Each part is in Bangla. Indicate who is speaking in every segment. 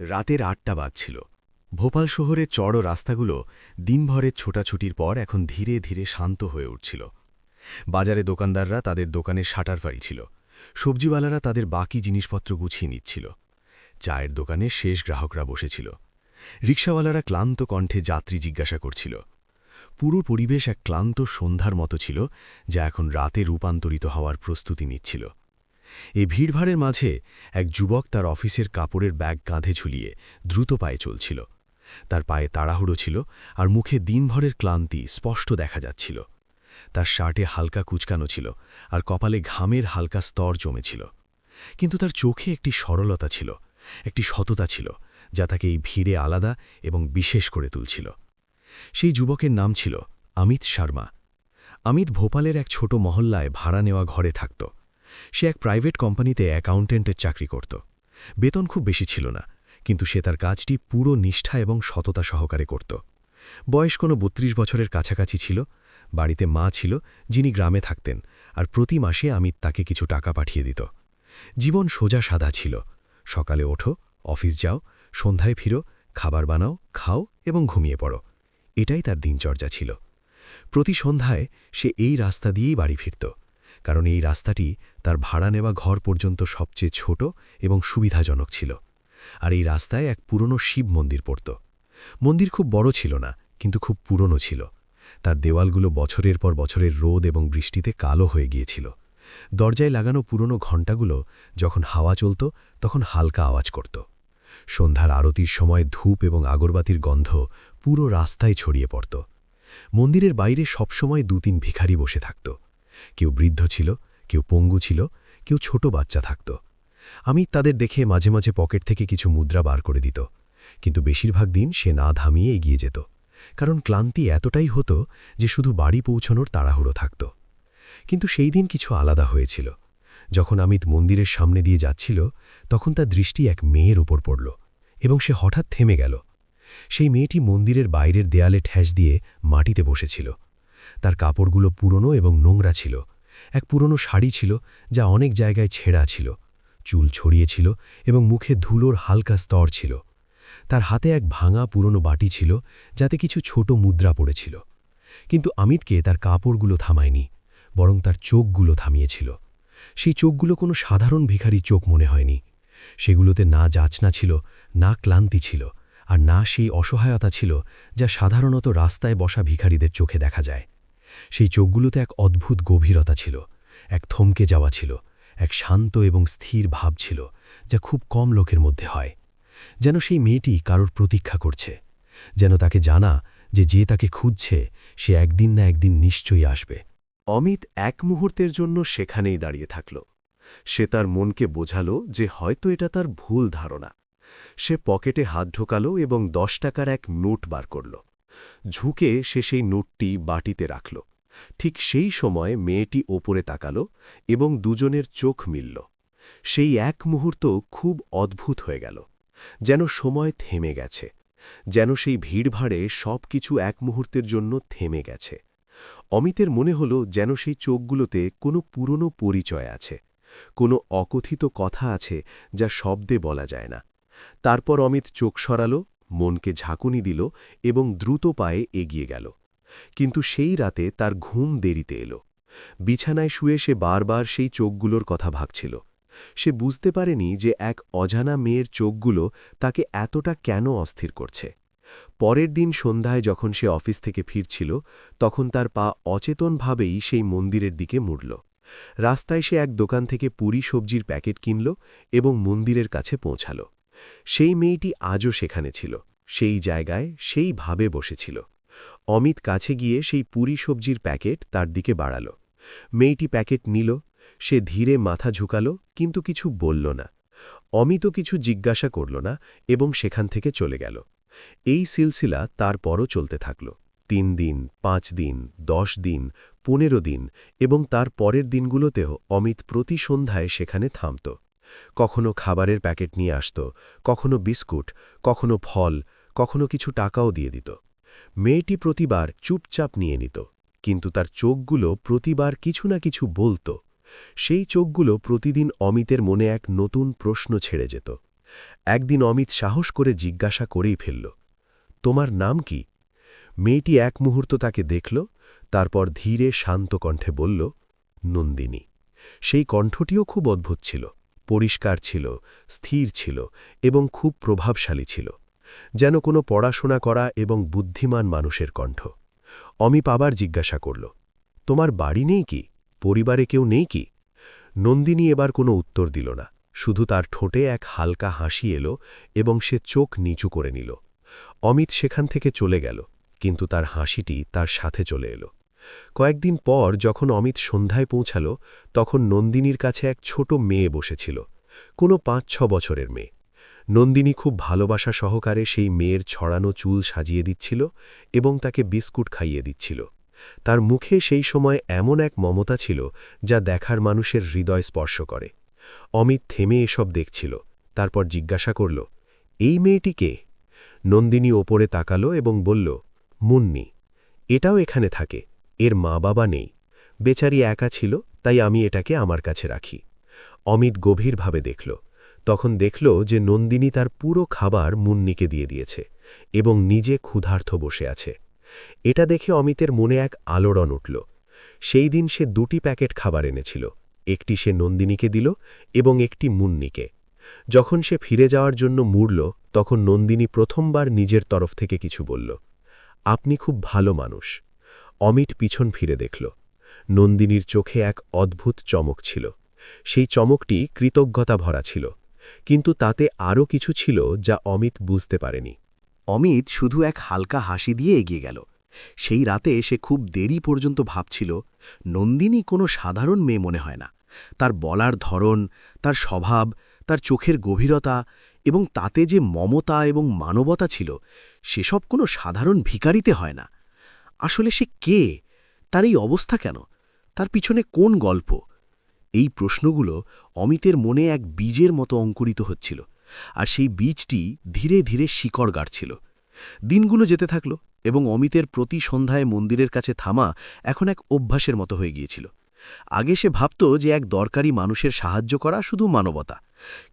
Speaker 1: রাতের ৮টা বাজছিল। ভোপাল শহরের চড় রাস্তাগুলো দিনভরের ছোটাছুটির পর এখন ধীরে ধীরে শান্ত হয়ে উঠছিল। বাজারে দোকানদাররা তাদের দোকানের শাটার ফাড়িছিল, সবজিওয়ালারা তাদের বাকি জিনিসপত্র গুছিয়ে নিচ্ছিল, চায়ের দোকানে শেষ গ্রাহকরা বসেছিল, রিকশাওয়ালারা ক্লান্ত কণ্ঠে যাত্রী জিজ্ঞাসা করছিল। পুরো পরিবেশ এক ক্লান্ত সন্ধ্যার মতো ছিল, যা এখন রাতে রূপান্তরিত হওয়ার প্রস্তুতি নিচ্ছিল। এই ভিড়ভাড়ের মাঝে এক যুবক তার অফিসের কাপড়ের ব্যাগ কাঁধে ঝুলিয়ে দ্রুত পায়ে চলছিল। তার পায়ে তাড়াহুড়ো ছিল, আর মুখে দিনভরের ক্লান্তি স্পষ্ট দেখা যাচ্ছিল। তার শার্টে হালকা কুচকানো ছিল, আর কপালে ঘামের হালকা স্তর জমেছিল। কিন্তু তার চোখে একটি সরলতা ছিল, একটি সততা ছিল, যা তাকে এই ভিড়ে আলাদা এবং বিশেষ করে তুলছিল। সেই যুবকের নাম ছিল অমিত শর্মা। অমিত ভোপালের এক ছোট মহল্লায় ভাড়া নেওয়া ঘরে থাকত। সে এক প্রাইভেট কোম্পানিতে অ্যাকাউন্টেন্টের চাকরি করত। বেতন খুব বেশি ছিল না, কিন্তু সে তার কাজটি পুরো নিষ্ঠা এবং সততা সহকারে করত। বয়স কোনো ৩২ বছরের কাছাকাছি ছিল। বাড়িতে মা ছিল, যিনি গ্রামে থাকতেন, আর প্রতি মাসে অমিত তাকে কিছু টাকা পাঠিয়ে দিত। জীবন সোজা সাদা ছিল। সকালে ওঠো, অফিস যাও, সন্ধ্যায় ফিরো, খাবার বানাও, খাও এবং ঘুমিয়ে পড়ো। এটাই তার দিনচর্যা ছিল। প্রতি সন্ধ্যায় সে এই রাস্তা দিয়েই বাড়ি ফিরত, কারণ এই রাস্তাটি তার ভাড়া নেওয়া ঘর পর্যন্ত সবচেয়ে ছোট এবং সুবিধাজনক ছিল। আর এই রাস্তায় এক পুরনো শিব মন্দির পড়ত। মন্দির খুব বড় ছিল না, কিন্তু খুব পুরনো ছিল। তার দেওয়ালগুলো বছরের পর বছরের রোদ এবং বৃষ্টিতে কালো হয়ে গিয়েছিল। দরজায় লাগানো পুরনো ঘণ্টাগুলো যখন হাওয়া চলত তখন হালকা আওয়াজ করত। সন্ধ্যার আরতির সময় ধূপ এবং আগরবাতির গন্ধ পুরো রাস্তায় ছড়িয়ে পড়ত। মন্দিরের বাইরে সবসময় ২-৩ ভিখারি বসে থাকত। কেউ বৃদ্ধ ছিল, কেউ পঙ্গু ছিল, কেউ ছোট বাচ্চা থাকত। আমি তাদের দেখে মাঝে মাঝে পকেট থেকে কিছু মুদ্রা বার করে দিত, কিন্তু বেশিরভাগ দিন সে না থামিয়ে এগিয়ে যেত, কারণ ক্লান্তি এতটাই হতো যে শুধু বাড়ি পৌঁছানোর তাড়াহুড়ো থাকত। কিন্তু সেই দিন কিছু আলাদা হয়েছিল। যখন অমিত মন্দিরের সামনে দিয়ে যাচ্ছিল, তখন তার দৃষ্টি এক মেয়ের ওপর পড়ল, এবং সে হঠাৎ থেমে গেল। সেই মেয়েটি মন্দিরের বাইরের দেয়ালে ঠেস দিয়ে মাটিতে বসেছিল। তার কাপড়গুলো পুরনো এবং নোংরা ছিল। এক পুরনো শাড়ি ছিল, যা অনেক জায়গায় ছেঁড়া ছিল। চুল ছড়িয়েছিল এবং মুখে ধুলোর হালকা স্তর ছিল। তার হাতে এক ভাঙা পুরনো বাটি ছিল, যাতে কিছু ছোট মুদ্রা পড়েছিল। কিন্তু অমিতকে তার কাপড়গুলো থামায়নি, বরং তার চোখগুলো থামিয়েছিল। সেই চোখগুলো কোনো সাধারণ ভিখারি চোখ মনে হয়নি। সেগুলোতে না যাচনা ছিল, না ক্লান্তি ছিল, আর না সেই অসহায়তা ছিল যা সাধারণত রাস্তায় বসা ভিখারিদের চোখে দেখা যায়। সেই চোখগুলোতে এক অদ্ভুত গভীরতা ছিল, এক থমকে যাওয়া ছিল, এক শান্ত এবং স্থির ভাব ছিল, যা খুব কম লোকের মধ্যে হয়। যেন সেই মেয়েটি কারোর প্রতীক্ষা করছে, যেন তাকে জানা যে তাকে খুঁজছে সে একদিন না একদিন নিশ্চয়ই আসবে।
Speaker 2: অমিত এক মুহূর্তের জন্য সেখানেই দাঁড়িয়ে থাকল। সে তার মনকে বোঝাল যে হয়তো এটা তার ভুল ধারণা। সে পকেটে হাত ঢোকাল এবং ১০ টাকার এক নোট বার করল। ঝুঁকে সে সেই নোটটি বাটিতে রাখল। ঠিক সেই সময় মেয়েটি ওপরে তাকাল এবং দুজনের চোখ মিলল। সেই এক মুহূর্ত খুব অদ্ভুত হয়ে গেল, যেন সময় থেমে গেছে, যেন সেই ভিড়ভাড়ে সব কিছু এক মুহূর্তের জন্য থেমে গেছে। অমিতের মনে হল যেন সেই চোখগুলোতে কোনো পুরনো পরিচয় আছে, কোনো অকথিত কথা আছে যা শব্দে বলা যায় না। তারপর অমিত চোখ সরাল, মনকে ঝাঁকুনি দিল এবং দ্রুত পায়ে এগিয়ে গেল। কিন্তু সেই রাতে তার ঘুম দেরিতে এলো। বিছানায় শুয়ে সে বারবার সেই চোখগুলোর কথা ভাবছিল। সে বুঝতে পারেনি যে এক অজানা মেয়ের চোখগুলো তাকে এতটা কেন অস্থির করছে। পরের দিন সন্ধ্যায় যখন সে অফিস থেকে ফিরছিল, তখন তার পা অচেতনভাবেই সেই মন্দিরের দিকে মুড়ল। রাস্তায় সে এক দোকান থেকে পুরি সবজির প্যাকেট কিনল এবং মন্দিরের কাছে পৌঁছাল। সেই মেয়েটি আজও সেখানে ছিল, সেই জায়গায় সেইভাবে বসেছিল। অমিত কাছে গিয়ে সেই পুরি সবজির প্যাকেট তার দিকে বাড়াল। মেয়েটি প্যাকেট নিল। সে ধীরে মাথা ঝুঁকাল, কিন্তু কিছু বলল না। অমিতও কিছু জিজ্ঞাসা করল না এবং সেখান থেকে চলে গেল। এই সিলসিলা তারপরও চলতে থাকল। ৩ দিন, ৫ দিন, ১০ দিন, ১৫ দিন এবং তার পরের দিনগুলোতেও অমিত প্রতি সন্ধ্যায় সেখানে থামত। কখনো খাবারের প্যাকেট নিয়ে আসত, কখনো বিস্কুট, কখনো ফল, কখনো কিছু টাকাও দিয়ে দিত। মেয়েটি প্রতিবার চুপচাপ নিয়ে নিত, কিন্তু তার চোখগুলো প্রতিবার কিছু না কিছু বলত। সেই চোখগুলো প্রতিদিন অমিতের মনে এক নতুন প্রশ্ন ছেড়ে যেত। একদিন অমিত সাহস করে জিজ্ঞাসা করেই ফেলল, তোমার নাম কি? মেয়েটি এক মুহূর্ত তাকে দেখল, তারপর ধীরে শান্ত কণ্ঠে বলল, নন্দিনী। সেই কণ্ঠটিও খুব অদ্ভুত ছিল, পরিষ্কার ছিল, স্থির ছিল এবং খুব প্রভাবশালী ছিল, যেন কোনো পড়াশোনা করা এবং বুদ্ধিমান মানুষের কণ্ঠ। অমিত আবার জিজ্ঞাসা করল, তোমার বাড়ি নেই কি? পরিবারে কেউ নেই কি? নন্দিনী এবার কোনো উত্তর দিল না, শুধু তার ঠোঁটে এক হালকা হাসি এলো এবং সে চোখ নিচু করে নিল। অমিত সেখান থেকে চলে গেল, কিন্তু তার হাসিটি তার সাথে চলে এলো। কয়েকদিন পর যখন অমিত সন্ধ্যায় পৌঁছাল, তখন নন্দিনীর কাছে এক ছোট মেয়ে বসেছিল, কোনো ৫-৬ বছরের মেয়ে। নন্দিনী খুব ভালোবাসা সহকারে সেই মেয়ের ছড়ানো চুল সাজিয়ে দিচ্ছিল এবং তাকে বিস্কুট খাইয়ে দিচ্ছিল। তার মুখে সেই সময় এমন এক মমতা ছিল যা দেখার মানুষের হৃদয় স্পর্শ করে। অমিত থেমে এসব দেখছিল, তারপর জিজ্ঞাসা করল, এই মেয়েটি কে? নন্দিনী ওপরে তাকালো এবং বলল, মুন্নি। এটাও এখানে থাকে, এর মা বাবা নেই, বেচারি একা ছিল, তাই আমি এটাকে আমার কাছে রাখি। অমিত গভীরভাবে দেখল, তখন দেখল যে নন্দিনী তার পুরো খাবার মুন্নিকে দিয়ে দিয়েছে এবং নিজে ক্ষুধার্ত বসে আছে। এটা দেখে অমিতের মনে এক আলোড়ন উঠল। সেই দিন সে 2টি প্যাকেট খাবার এনেছিল, একটি সে নন্দিনীকে দিল এবং একটি মুন্নিকে। যখন সে ফিরে যাওয়ার জন্য মুড়ল, তখন নন্দিনী প্রথমবার নিজের তরফ থেকে কিছু বলল, আপনি খুব ভালো মানুষ। অমিত পিছন ফিরে দেখল, নন্দিনীর চোখে এক অদ্ভুত চমক ছিল। সেই চমকটি কৃতজ্ঞতা ভরা ছিল, কিন্তু তাতে আরও কিছু ছিল যা অমিত বুঝতে পারেনি।
Speaker 3: অমিত শুধু এক হালকা হাসি দিয়ে এগিয়ে গেল। সেই রাতে সে খুব দেরি পর্যন্ত ভাবছিল, নন্দিনী কোনো সাধারণ মেয়ে মনে হয় না। তার বলার ধরন, তার স্বভাব, তার চোখের গভীরতা এবং তাতে যে মমতা এবং মানবতা ছিল, সেসব কোনো সাধারণ ভিখারিতে হয় না। আসলে সে কে? তার এই অবস্থা কেন? তার পিছনে কোন গল্প? এই প্রশ্নগুলো অমিতের মনে এক বীজের মতো অঙ্কুরিত হচ্ছিল, আর সেই বীজটি ধীরে ধীরে শিকড় গাড়ছিল। দিনগুলো যেতে থাকল এবং অমিতের প্রতি সন্ধ্যায় মন্দিরের কাছে থামা এখন এক অভ্যাসের মতো হয়ে গিয়েছিল। আগে সে ভাবত যে এক দরকারি মানুষের সাহায্য করা শুধু মানবতা,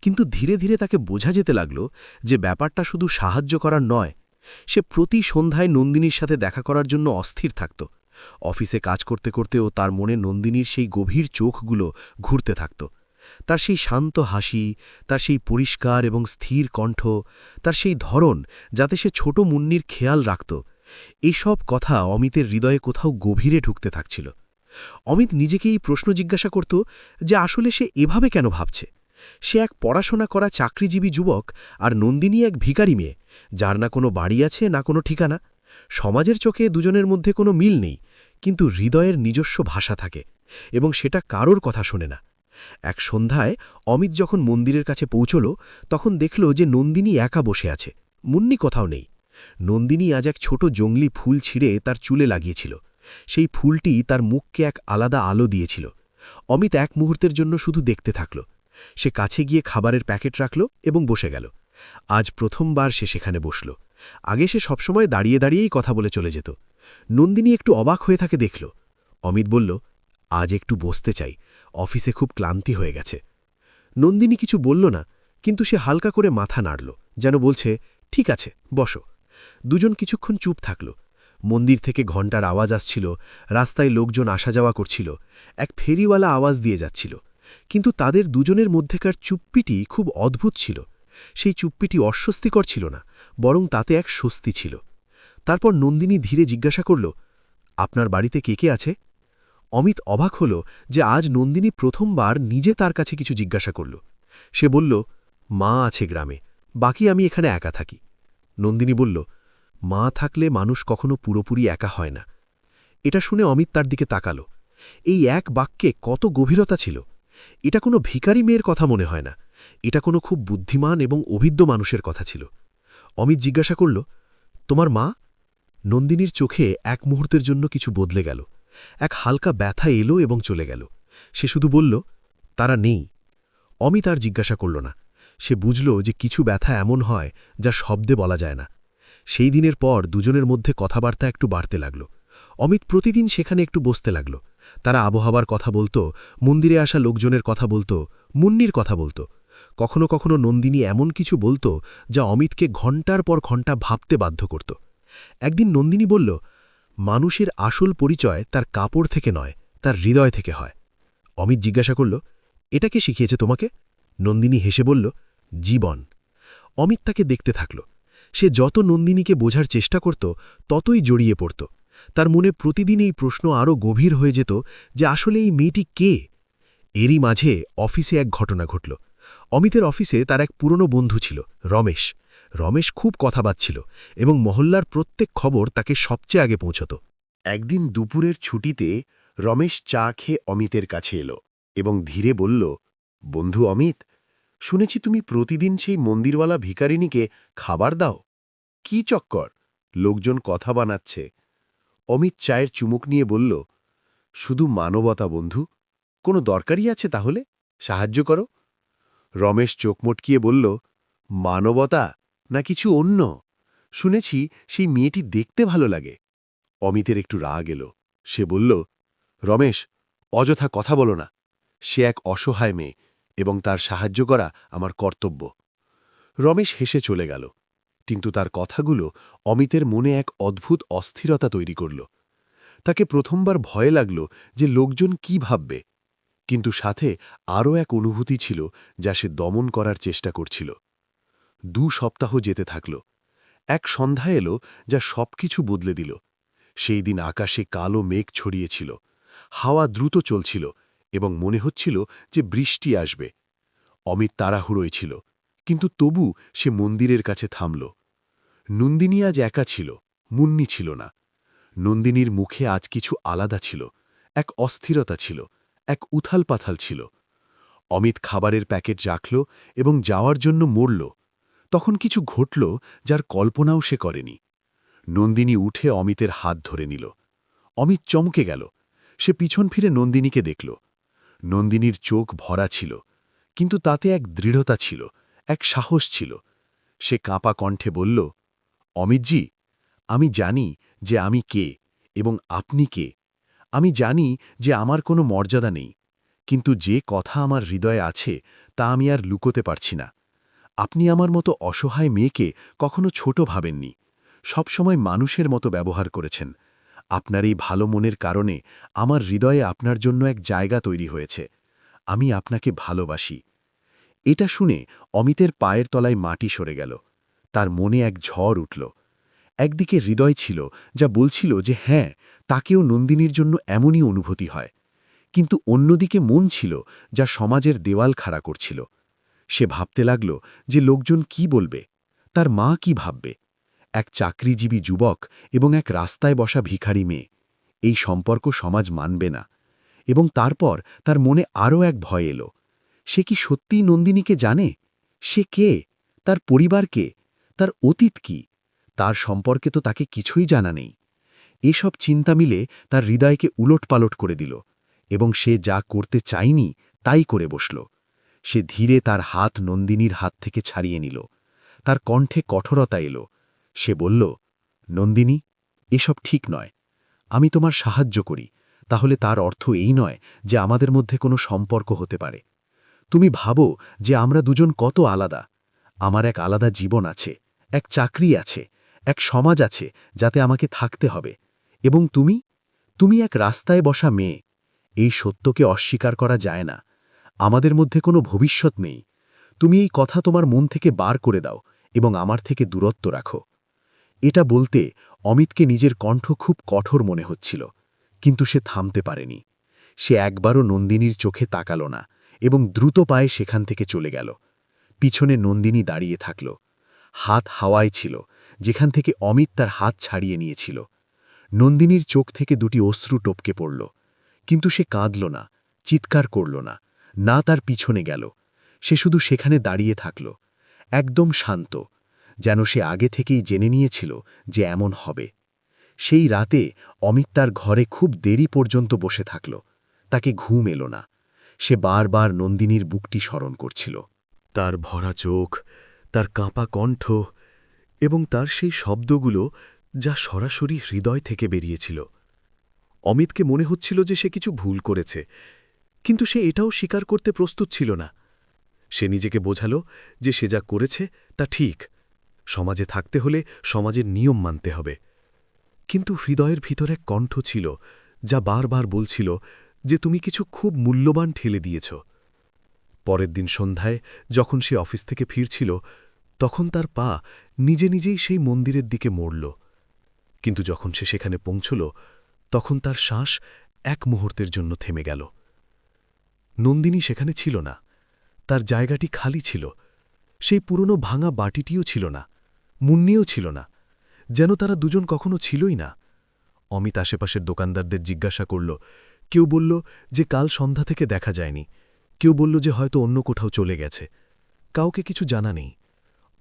Speaker 3: কিন্তু ধীরে ধীরে তাকে বোঝা যেতে লাগল যে ব্যাপারটা শুধু সাহায্য করার নয়। সে প্রতি সন্ধ্যায় নন্দিনীর সাথে দেখা করার জন্য অস্থির থাকত। অফিসে কাজ করতে করতেও তার মনে নন্দিনীর সেই গভীর চোখগুলো ঘুরতে থাকত। তার সেই শান্ত হাসি, তার সেই পরিষ্কার এবং স্থির কণ্ঠ, তার সেই ধরন যাতে সে ছোট মুন্নির খেয়াল রাখত, এইসব কথা অমিতের হৃদয়ে কোথাও গভীরে ঢুকতে থাকছিল। অমিত নিজেকে এই প্রশ্ন জিজ্ঞাসা করত যে আসলে সে এভাবে কেন ভাবছে। সে এক পড়াশোনা করা চাকরিজীবী যুবক, আর নন্দিনী এক ভিখারি মেয়ে, যার না কোনো বাড়ি আছে না কোনো ঠিকানা। সমাজের চোখে দুজনের মধ্যে কোনো মিল নেই, কিন্তু হৃদয়ের নিজস্ব ভাষা থাকে এবং সেটা কারোর কথা শোনে না। এক সন্ধ্যায় অমিত যখন মন্দিরের কাছে পৌঁছল, তখন দেখল যে নন্দিনী একা বসে আছে, মুন্নি কোথাও নেই। নন্দিনী আজ এক ছোট জংলি ফুল ছিঁড়ে তার চুলে লাগিয়েছিল। সেই ফুলটি তার মুখকে এক আলাদা আলো দিয়েছিল। অমিত এক মুহূর্তের জন্য শুধু দেখতে থাকল। সে কাছে গিয়ে খাবারের প্যাকেট রাখল এবং বসে গেল। আজ প্রথমবার সে সেখানে বসল। আগে সে সবসময় দাঁড়িয়ে দাঁড়িয়েই কথা বলে চলে যেত। নন্দিনী একটু অবাক হয়ে তাকে দেখল। অমিত বলল, আজ একটু বসতে চাই, অফিসে খুব ক্লান্তি হয়ে গেছে। নন্দিনী কিছু বলল না, কিন্তু সে হালকা করে মাথা নাড়ল, যেন বলছে, ঠিক আছে, বসো। দুজন কিছুক্ষণ চুপ থাকল। মন্দির থেকে ঘণ্টার আওয়াজ আসছিল, রাস্তায় লোকজন আসা যাওয়া করছিল, এক ফেরিওয়ালা আওয়াজ দিয়ে যাচ্ছিল। কিন্তু তাদের দুজনের মধ্যেকার চুপ্পিটি খুব অদ্ভুত ছিল। সেই চুপ্পিটি অস্বস্তিকর ছিল না, বরং তাতে এক স্বস্তি ছিল। তারপর নন্দিনী ধীরে জিজ্ঞাসা করল, আপনার বাড়িতে কে কে আছে? অমিত অবাক হল যে আজ নন্দিনী প্রথমবার নিজে তার কাছে কিছু জিজ্ঞাসা করল। সে বলল, মা আছে গ্রামে, বাকি আমি এখানে একা থাকি। নন্দিনী বলল, মা থাকলে মানুষ কখনো পুরোপুরি একা হয় না। এটা শুনে অমিত তার দিকে তাকাল। এই এক বাক্যে কত গভীরতা ছিল! এটা কোনো ভিখারি মেয়ের কথা মনে হয় না, এটা কোনো খুব বুদ্ধিমান এবং অভিজ্ঞ মানুষের কথা ছিল। অমিত জিজ্ঞাসা করল, তোমার মা? নন্দিনীর চোখে এক মুহূর্তের জন্য কিছু বদলে গেল। এক হালকা ব্যথা এলো এবং চলে গেল। সে শুধু বলল, তারা নেই। অমিত আর জিজ্ঞাসা করল না। সে বুঝল যে কিছু ব্যথা এমন হয় যা শব্দে বলা যায় না। সেই দিনের পর দুজনের মধ্যে কথাবার্তা একটু বাড়তে লাগল। অমিত প্রতিদিন সেখানে একটু বসতে লাগল। তারা আবহাওয়ার কথা বলত, মন্দিরে আসা লোকজনের কথা বলত, মুন্নির কথা বলত। কখনো কখনো নন্দিনী এমন কিছু বলতো যা অমিতকে ঘণ্টার পর ঘণ্টা ভাবতে বাধ্য করত। একদিন নন্দিনী বলল, মানুষের আসল পরিচয় তার কাপড় থেকে নয়, তার হৃদয় থেকে হয়। অমিত জিজ্ঞাসা করল, এটা কে শিখিয়েছে তোমাকে? নন্দিনী হেসে বলল, জীবন। অমিত তাকে দেখতে থাকল। সে যত নন্দিনীকে বোঝার চেষ্টা করত ততই জড়িয়ে পড়ত। তার মনে প্রতিদিন এই প্রশ্ন আরও গভীর হয়ে যেত যে আসলে এই মেয়েটি কে। এরই মাঝে অফিসে এক ঘটনা ঘটল। অমিতের অফিসে তার এক পুরনো বন্ধু ছিল, রমেশ। রমেশ খুব কথা বাজছিল এবং মহল্লার প্রত্যেক খবর তাকে সবচেয়ে আগে পৌঁছত।
Speaker 2: একদিন দুপুরের ছুটিতে রমেশ চা খেয়ে অমিতের কাছে এলো এবং ধীরে বলল, বন্ধু অমিত, শুনেছি তুমি প্রতিদিন সেই মন্দিরওয়ালা ভিখারিনীকে খাবার দাও। কি চক্কর? লোকজন কথা বানাচ্ছে। অমিত চায়ের চুমুক নিয়ে বলল, শুধু মানবতা বন্ধু। কোনো দরকারই আছে তাহলে? সাহায্য করো। রমেশ চোখ মটকিয়ে বলল, মানবতা না কিছু অন্য? শুনেছি সেই মেয়েটি দেখতে ভালো লাগে। অমিতের একটু রাগ এলো। সে বলল, রমেশ, অযথা কথা বলো না। সে এক অসহায় মেয়ে এবং তার সাহায্য করা আমার কর্তব্য। রমেশ হেসে চলে গেল, কিন্তু তার কথাগুলো অমিতের মনে এক অদ্ভুত অস্থিরতা তৈরি করল। তাকে প্রথমবার ভয় লাগল যে লোকজন কি ভাববে, কিন্তু সাথে আরও এক অনুভূতি ছিল যা সে দমন করার চেষ্টা করছিল। 2 সপ্তাহ যেতে থাকল। এক সন্ধ্যা এলো যা সবকিছু বদলে দিল। সেই দিন আকাশে কালো মেঘ ছড়িয়েছিল, হাওয়া দ্রুত চলছিল এবং মনে হচ্ছিল যে বৃষ্টি আসবে। অমিত তাড়াহুড়োয় ছিল, কিন্তু তবু সে মন্দিরের কাছে থামল। নন্দিনী আজ একা ছিল, মুন্নি ছিল না। নন্দিনীর মুখে আজ কিছু আলাদা ছিল, এক অস্থিরতা ছিল, এক উথালপাথাল ছিল। অমিত খাবারের প্যাকেট রাখল এবং যাওয়ার জন্য মরল। তখন কিছু ঘটল যার কল্পনাও সে করেনি। নন্দিনী উঠে অমিতের হাত ধরে নিল। অমিত চমকে গেল। সে পিছন ফিরে নন্দিনীকে দেখল। নন্দিনীর চোখ ভরা ছিল, কিন্তু তাতে এক দৃঢ়তা ছিল, এক সাহস ছিল। সে কাঁপা কণ্ঠে বলল, অমিতজি, আমি জানি যে আমি কে এবং আপনি কে। আমি জানি যে আমার কোনো মর্যাদা নেই, কিন্তু যে কথা আমার হৃদয়ে আছে তা আমি আর লুকোতে পারছি না। আপনি আমার মতো অসহায় মেয়েকে কখনো ছোট ভাবেননি, সবসময় মানুষের মতো ব্যবহার করেছেন। আপনার এই ভালো মনের কারণে আমার হৃদয়ে আপনার জন্য এক জায়গা তৈরি হয়েছে। আমি আপনাকে ভালোবাসি। এটা শুনে অমিতের পায়ের তলায় মাটি সরে গেল। তার মনে এক ঝড় উঠল। একদিকে হৃদয় ছিল যা বলছিল যে হ্যাঁ, তাকেও নন্দিনীর জন্য এমনই অনুভূতি হয়, কিন্তু অন্যদিকে মন ছিল যা সমাজের দেওয়াল খাড়া করছিল। সে ভাবতে লাগল যে লোকজন কি বলবে, তার মা কি ভাববে। এক চাকরিজীবী যুবক এবং এক রাস্তায় বসা ভিখারি মেয়ে, এই সম্পর্ক সমাজ মানবে না। এবং তারপর তার মনে আরও এক ভয় এলো। সে কি সত্যিই নন্দিনীকে জানে? সে কে? তার পরিবার কে? তার অতীত কি? তার সম্পর্কে তো তাকে কিছুই জানা নেই। এসব চিন্তা মিলে তার হৃদয়কে উলটপালট করে দিল এবং সে যা করতে চায়নি তাই করে বসল। সে ধীরে তার হাত নন্দিনীর হাত থেকে ছাড়িয়ে নিল। তার কণ্ঠে কঠোরতা এলো। সে বলল, নন্দিনী, এসব ঠিক নয়। আমি তোমার সাহায্য করি, তাহলে তার অর্থ এই নয় যে আমাদের মধ্যে কোনো সম্পর্ক হতে পারে। তুমি ভাবো যে আমরা দুজন কত আলাদা। আমার এক আলাদা জীবন আছে, এক চাকরি আছে, এক সমাজ আছে যাতে আমাকে থাকতে হবে। এবং তুমি তুমি এক রাস্তায় বসা মেয়ে। এই সত্যকে অস্বীকার করা যায় না। আমাদের মধ্যে কোনো ভবিষ্যৎ নেই। তুমি এই কথা তোমার মন থেকে বার করে দাও এবং আমার থেকে দূরত্ব রাখো। এটা বলতে অমিতকে নিজের কণ্ঠ খুব কঠোর মনে হচ্ছিল, কিন্তু সে থামতে পারেনি। সে একবারও নন্দিনীর চোখে তাকাল না এবং দ্রুত পায়ে সেখান থেকে চলে গেল। পিছনে নন্দিনী দাঁড়িয়ে থাকল। হাত হাওয়ায় ছিল, যেখান থেকে অমিত তার হাত ছাড়িয়ে নিয়েছিল। নন্দিনীর চোখ থেকে 2টি অশ্রু টপকে পড়ল, কিন্তু সে কাঁদল না, চিৎকার করল না, না তার পিছনে গেল। সে শুধু সেখানে দাঁড়িয়ে থাকল, একদম শান্ত, যেন সে আগে থেকেই জেনে নিয়েছিল যে এমন হবে। সেই রাতে অমিত তার ঘরে খুব দেরি পর্যন্ত বসে থাকল। তাকে ঘুম এলো না। সে বারবার নন্দিনীর বুকটি স্মরণ করছিল।
Speaker 1: তার ভরা চোখ, তার কাঁপা কণ্ঠ এবং তার সেই শব্দগুলো যা সরাসরি হৃদয় থেকে বেরিয়েছিল। অমিতকে মনে হচ্ছিল যে সে কিছু ভুল করেছে, কিন্তু সে এটাও স্বীকার করতে প্রস্তুত ছিল না।
Speaker 2: সে নিজেকে বোঝাল যে সে যা করেছে তা ঠিক, সমাজে থাকতে হলে সমাজের নিয়ম মানতে হবে। কিন্তু হৃদয়ের ভিতর এক কণ্ঠ ছিল যা বারবার বলছিল যে তুমি কিছু খুব মূল্যবান ঠেলে দিয়েছ। পরের দিন সন্ধ্যায় যখন সে অফিস থেকে ফিরছিল, তখন তার পা নিজে নিজেই সেই মন্দিরের দিকে মরল। কিন্তু যখন সে সেখানে পৌঁছল, তখন তার শ্বাস এক মুহূর্তের জন্য থেমে গেল। নন্দিনী সেখানে ছিল না, তার জায়গাটি খালি ছিল। সেই পুরনো ভাঙা বাটিটিও ছিল না, মুন্নিও ছিল না, যেন তারা দুজন কখনো ছিলই না। অমিত আশেপাশের দোকানদারদের জিজ্ঞাসা করল। কেউ বলল যে কাল সন্ধ্যা থেকে দেখা যায়নি, কেউ বলল যে হয়তো অন্য কোথাও চলে গেছে, কাউকে কিছু জানা নেই।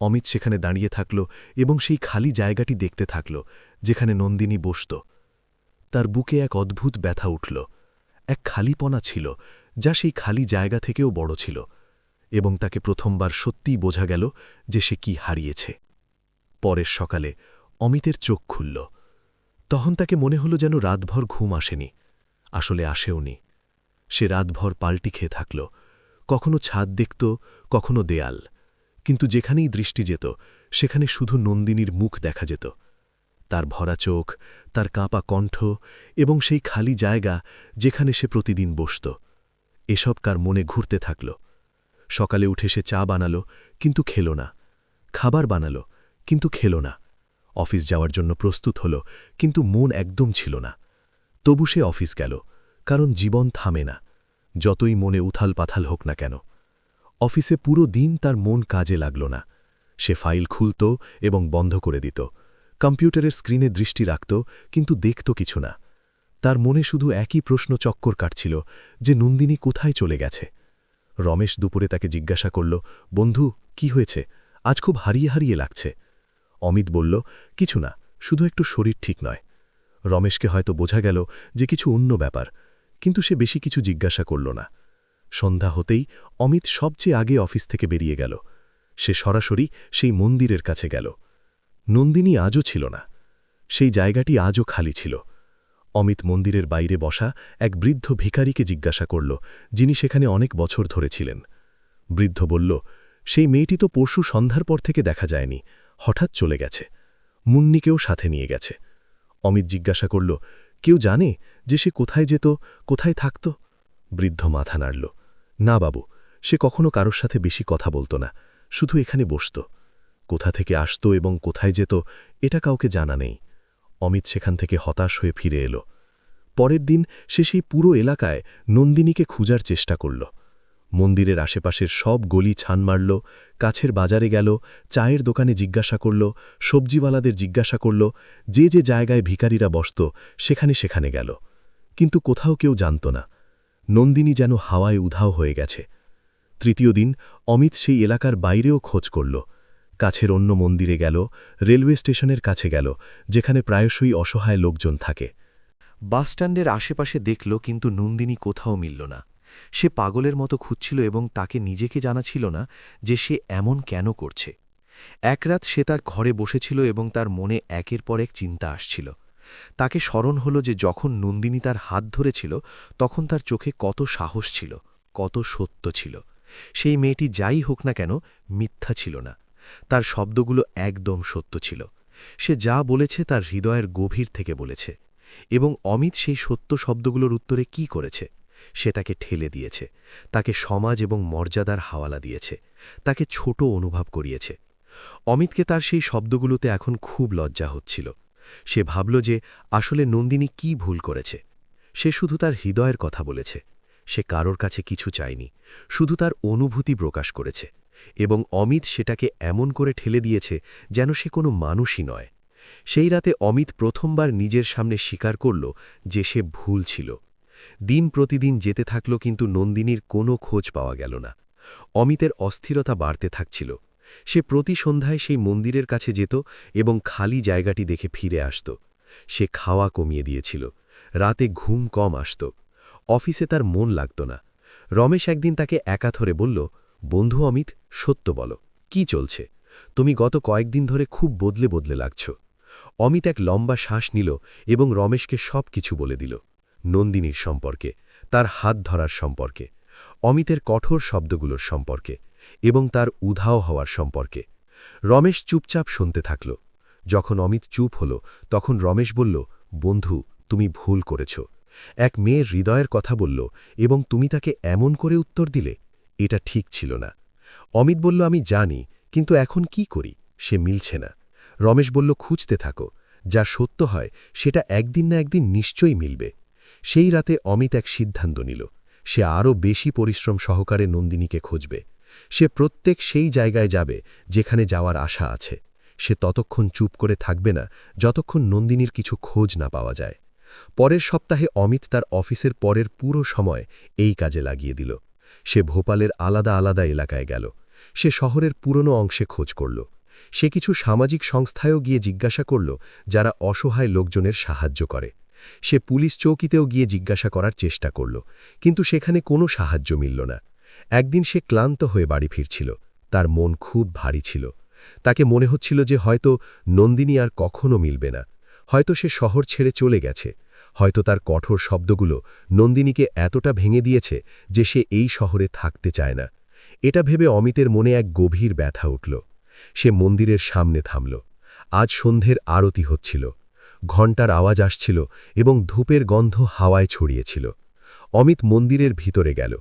Speaker 2: অমিত সেখানে দাঁড়িয়ে থাকল এবং সেই খালি জায়গাটি দেখতে থাকল যেখানে নন্দিনী বসত। তার বুকে এক অদ্ভুত ব্যথা উঠল, এক খালিপনা ছিল যা সেই খালি জায়গা থেকেও বড় ছিল, এবং তাকে প্রথমবার সত্যিই বোঝা গেল যে সে কি হারিয়েছে। পরের সকালে অমিতের চোখ খুলল। তখন তাকে মনে হল যেন রাতভর ঘুম আসেনি, আসলে আসেওনি। সে রাতভর পাল্টি খেয়ে থাকল, কখনো ছাদ দেখত, কখনো দেয়াল, কিন্তু যেখানেই দৃষ্টি যেত সেখানে শুধু নন্দিনীর মুখ দেখা যেত, তার ভরা চোখ, তার কাঁপা কণ্ঠ এবং সেই খালি জায়গা যেখানে সে প্রতিদিন বসত। এসব কার মনে ঘুরতে থাকল। সকালে উঠে সে চা বানালো, কিন্তু খেল না। খাবার বানালো, কিন্তু খেল না। অফিস যাওয়ার জন্য প্রস্তুত হল, কিন্তু মন একদম ছিল না। তবু সে অফিস গেল, কারণ জীবন থামে না, যতই মনে উথাল পাথাল হোক না কেন। অফিসে পুরো দিন তার মন কাজে লাগল না। সে ফাইল খুলত এবং বন্ধ করে দিত, কম্পিউটারের স্ক্রিনে দৃষ্টি রাখত, কিন্তু দেখত কিছু না। তার মনে শুধু একই প্রশ্ন চক্কর কাটছিল যে নন্দিনী কোথায় চলে গেছে। রমেশ দুপুরে তাকে জিজ্ঞাসা করল, বন্ধু, কি হয়েছে? আজ খুব হারিয়ে হারিয়ে লাগছে। অমিত বলল, কিছু না, শুধু একটু শরীর ঠিক নয়। রমেশকে হয়তো বোঝা গেল যে কিছু অন্য ব্যাপার, কিন্তু সে বেশি কিছু জিজ্ঞাসা করল না। সন্ধ্যা হতেই অমিত সবচেয়ে আগে অফিস থেকে বেরিয়ে গেল। সে সরাসরি সেই মন্দিরের কাছে গেল। নন্দিনী আজও ছিল না, সেই জায়গাটি আজও খালি ছিল। অমিত মন্দিরের বাইরে বসা এক বৃদ্ধ ভিখারিকে জিজ্ঞাসা করল, যিনি সেখানে অনেক বছর ধরে ছিলেন। বৃদ্ধ বলল, সেই মেয়েটি তো পরশু সন্ধ্যার পর থেকে দেখা যায়নি, হঠাৎ চলে গেছে, মুন্নিকেও সাথে নিয়ে গেছে। অমিত জিজ্ঞাসা করল, কেউ জানে যে সে কোথায় যেত, কোথায় থাকত? বৃদ্ধ মাথা নাড়ল, না বাবু, সে কখনো কারোর সাথে বেশি কথা বলত না, শুধু এখানে বসত। কোথা থেকে আসত এবং কোথায় যেত এটা কাউকে জানা নেই। অমিত সেখান থেকে হতাশ হয়ে ফিরে এলো। পরের দিন সে সেই পুরো এলাকায় নন্দিনীকে খুঁজার চেষ্টা করল। মন্দিরের আশেপাশের সব গলি ছান মারল, কাছের বাজারে গেল, চায়ের দোকানে জিজ্ঞাসা করল, সবজিওয়ালাদের জিজ্ঞাসা করল, যে যে জায়গায় ভিখারিরা বসত সেখানে সেখানে গেল, কিন্তু কোথাও কেউ জানত না। নন্দিনী যেন হাওয়ায় উধাও হয়ে গেছে। তৃতীয় দিন অমিত সেই এলাকার বাইরেও খোঁজ করল। কাছের অন্য মন্দিরে গেল, রেলওয়ে স্টেশনের কাছে গেল, যেখানে প্রায়শই অসহায় লোকজন থাকে।
Speaker 3: বাসস্ট্যান্ডের আশেপাশে দেখল, কিন্তু নন্দিনী কোথাও মিলল না। সে পাগলের মতো খুঁজছিল এবং তাকে নিজেকে জানা ছিল না যে সে এমন কেন করছে। এক রাত সে তার ঘরে বসেছিল এবং তার মনে একের পর এক চিন্তা আসছিল। তাকে স্মরণ হল যে যখন নন্দিনী তার হাত ধরেছিল তখন তার চোখে কত সাহস ছিল, কত সত্য ছিল। সেই মেয়েটি যাই হোক না কেন মিথ্যা ছিল না, তার শব্দগুলো একদম সত্য ছিল। সে যা বলেছে তার হৃদয়ের গভীর থেকে বলেছে। এবং অমিত সেই সত্য শব্দগুলোর উত্তরে কি করেছে? সে তাকে ঠেলে দিয়েছে, তাকে সমাজ এবং মর্যাদার হাওয়ালা দিয়েছে, তাকে ছোট অনুভব করিয়েছে। অমিতকে তার সেই শব্দগুলোতে এখন খুব লজ্জা হচ্ছিল। সে ভাবল যে আসলে নন্দিনী কি ভুল করেছে। সে শুধু তার হৃদয়ের কথা বলেছে, সে কারোর কাছে কিছু চায়নি, শুধু তার অনুভূতি প্রকাশ করেছে। এবং অমিত সেটাকে এমন করে ঠেলে দিয়েছে যেন সে কোনো মানুষই নয়। সেই রাতে অমিত প্রথমবার নিজের সামনে স্বীকার করল যে সে ভুল ছিল। দিন প্রতিদিন যেতে থাকল, কিন্তু নন্দিনীর কোনো খোঁজ পাওয়া গেল না। অমিতের অস্থিরতা বাড়তে থাকছিল। সে প্রতি সন্ধ্যায় সেই মন্দিরের কাছে যেত এবং খালি জায়গাটি দেখে ফিরে আসত। সে খাওয়া কমিয়ে দিয়েছিল, রাতে ঘুম কম আসত, অফিসে তার মন লাগত না। রমেশ একদিন তাকে একা ধরে বলল, বন্ধু অমিত, সত্য বলো, কি চলছে? তুমি গত কয়েকদিন ধরে খুব বদলে বদলে লাগছ। অমিত এক লম্বা শ্বাস নিল এবং রমেশকে সব কিছু বলে দিল। নন্দিনীর সম্পর্কে, তার হাত ধরার সম্পর্কে, অমিতের কঠোর শব্দগুলোর সম্পর্কে,
Speaker 2: এবং তার উধাও হওয়ার সম্পর্কে। রমেশ চুপচাপ শুনতে থাকল। যখন অমিত চুপ হল তখন রমেশ বলল, বন্ধু, তুমি ভুল করেছ। এক মেয়ের হৃদয়ের কথা বলল এবং তুমি তাকে এমন করে উত্তর দিলে, এটা ঠিক ছিল না। অমিত বলল, আমি জানি, কিন্তু এখন কি করি, সে মিলছে না। রমেশ বলল, খুঁজতে থাকো, যা সত্য হয় সেটা একদিন না একদিন নিশ্চয়ই মিলবে। সেই রাতে অমিত এক সিদ্ধান্ত নিল, সে আরও বেশি পরিশ্রম সহকারে নন্দিনীকে খুঁজবে। সে প্রত্যেক সেই জায়গায় যাবে যেখানে যাওয়ার আশা আছে। সে ততক্ষণ চুপ করে থাকবে না যতক্ষণ নন্দিনীর কিছু খোঁজ না পাওয়া যায়। পরের সপ্তাহে অমিত তার অফিসের পরের পুরো সময় এই কাজে লাগিয়ে দিল। সে ভোপালের আলাদা আলাদা এলাকায় গেল। সে শহরের পুরনো অংশে খোঁজ করল। সে কিছু সামাজিক সংস্থায়ও গিয়ে জিজ্ঞাসা করল, যারা অসহায় লোকজনের সাহায্য করে। সে পুলিশ চৌকিতেও গিয়ে জিজ্ঞাসা করার চেষ্টা করল, কিন্তু সেখানে কোনো সাহায্য মিলল না। একদিন সে ক্লান্ত হয়ে বাড়ি ফিরছিল। তার মন খুব ভারী ছিল। তাকে মনে হচ্ছিল যে হয়তো নন্দিনী আর কখনো মিলবে না। হয়তো সে শহর ছেড়ে চলে গেছে। হয়তো তার কঠোর শব্দগুলো নন্দিনীকে এতটা ভেঙে দিয়েছে যে সে এই শহরে থাকতে চায় না। এটা ভেবে অমিতের মনে এক গভীর ব্যথা উঠল। সে মন্দিরের সামনে থামল। আজ সন্ধ্যের আরতি হচ্ছিল। ঘণ্টার আওয়াজ আসছিল এবং ধূপের গন্ধ হাওয়ায় ছড়িয়েছিল। অমিত মন্দিরের ভিতরে গেল।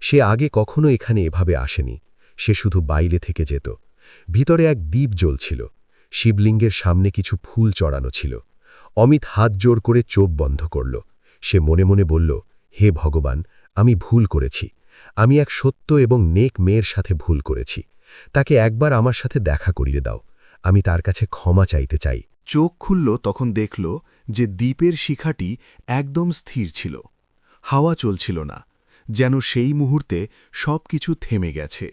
Speaker 2: সে আগে কখনো এখানে এভাবে আসেনি। সে শুধু বাইরে থেকে যেত। ভিতরে এক দ্বীপ জ্বলছিল। শিবলিঙ্গের সামনে কিছু ফুল চড়ানো ছিল। অমিত হাত জোড় করে চোখ বন্ধ করল। সে মনে মনে বলল, হে ভগবান, আমি ভুল করেছি। আমি এক সত্য এবং নেক মেয়ের সাথে ভুল করেছি। তাকে একবার আমার সাথে দেখা করিয়ে দাও। আমি তার কাছে ক্ষমা চাইতে চাই।
Speaker 3: চোখ খুলল তখন দেখল যে দ্বীপের শিখাটি একদম স্থির ছিল। হাওয়া চলছিল না, যেন সেই মুহূর্তে সব কিছু থেমে গেছে।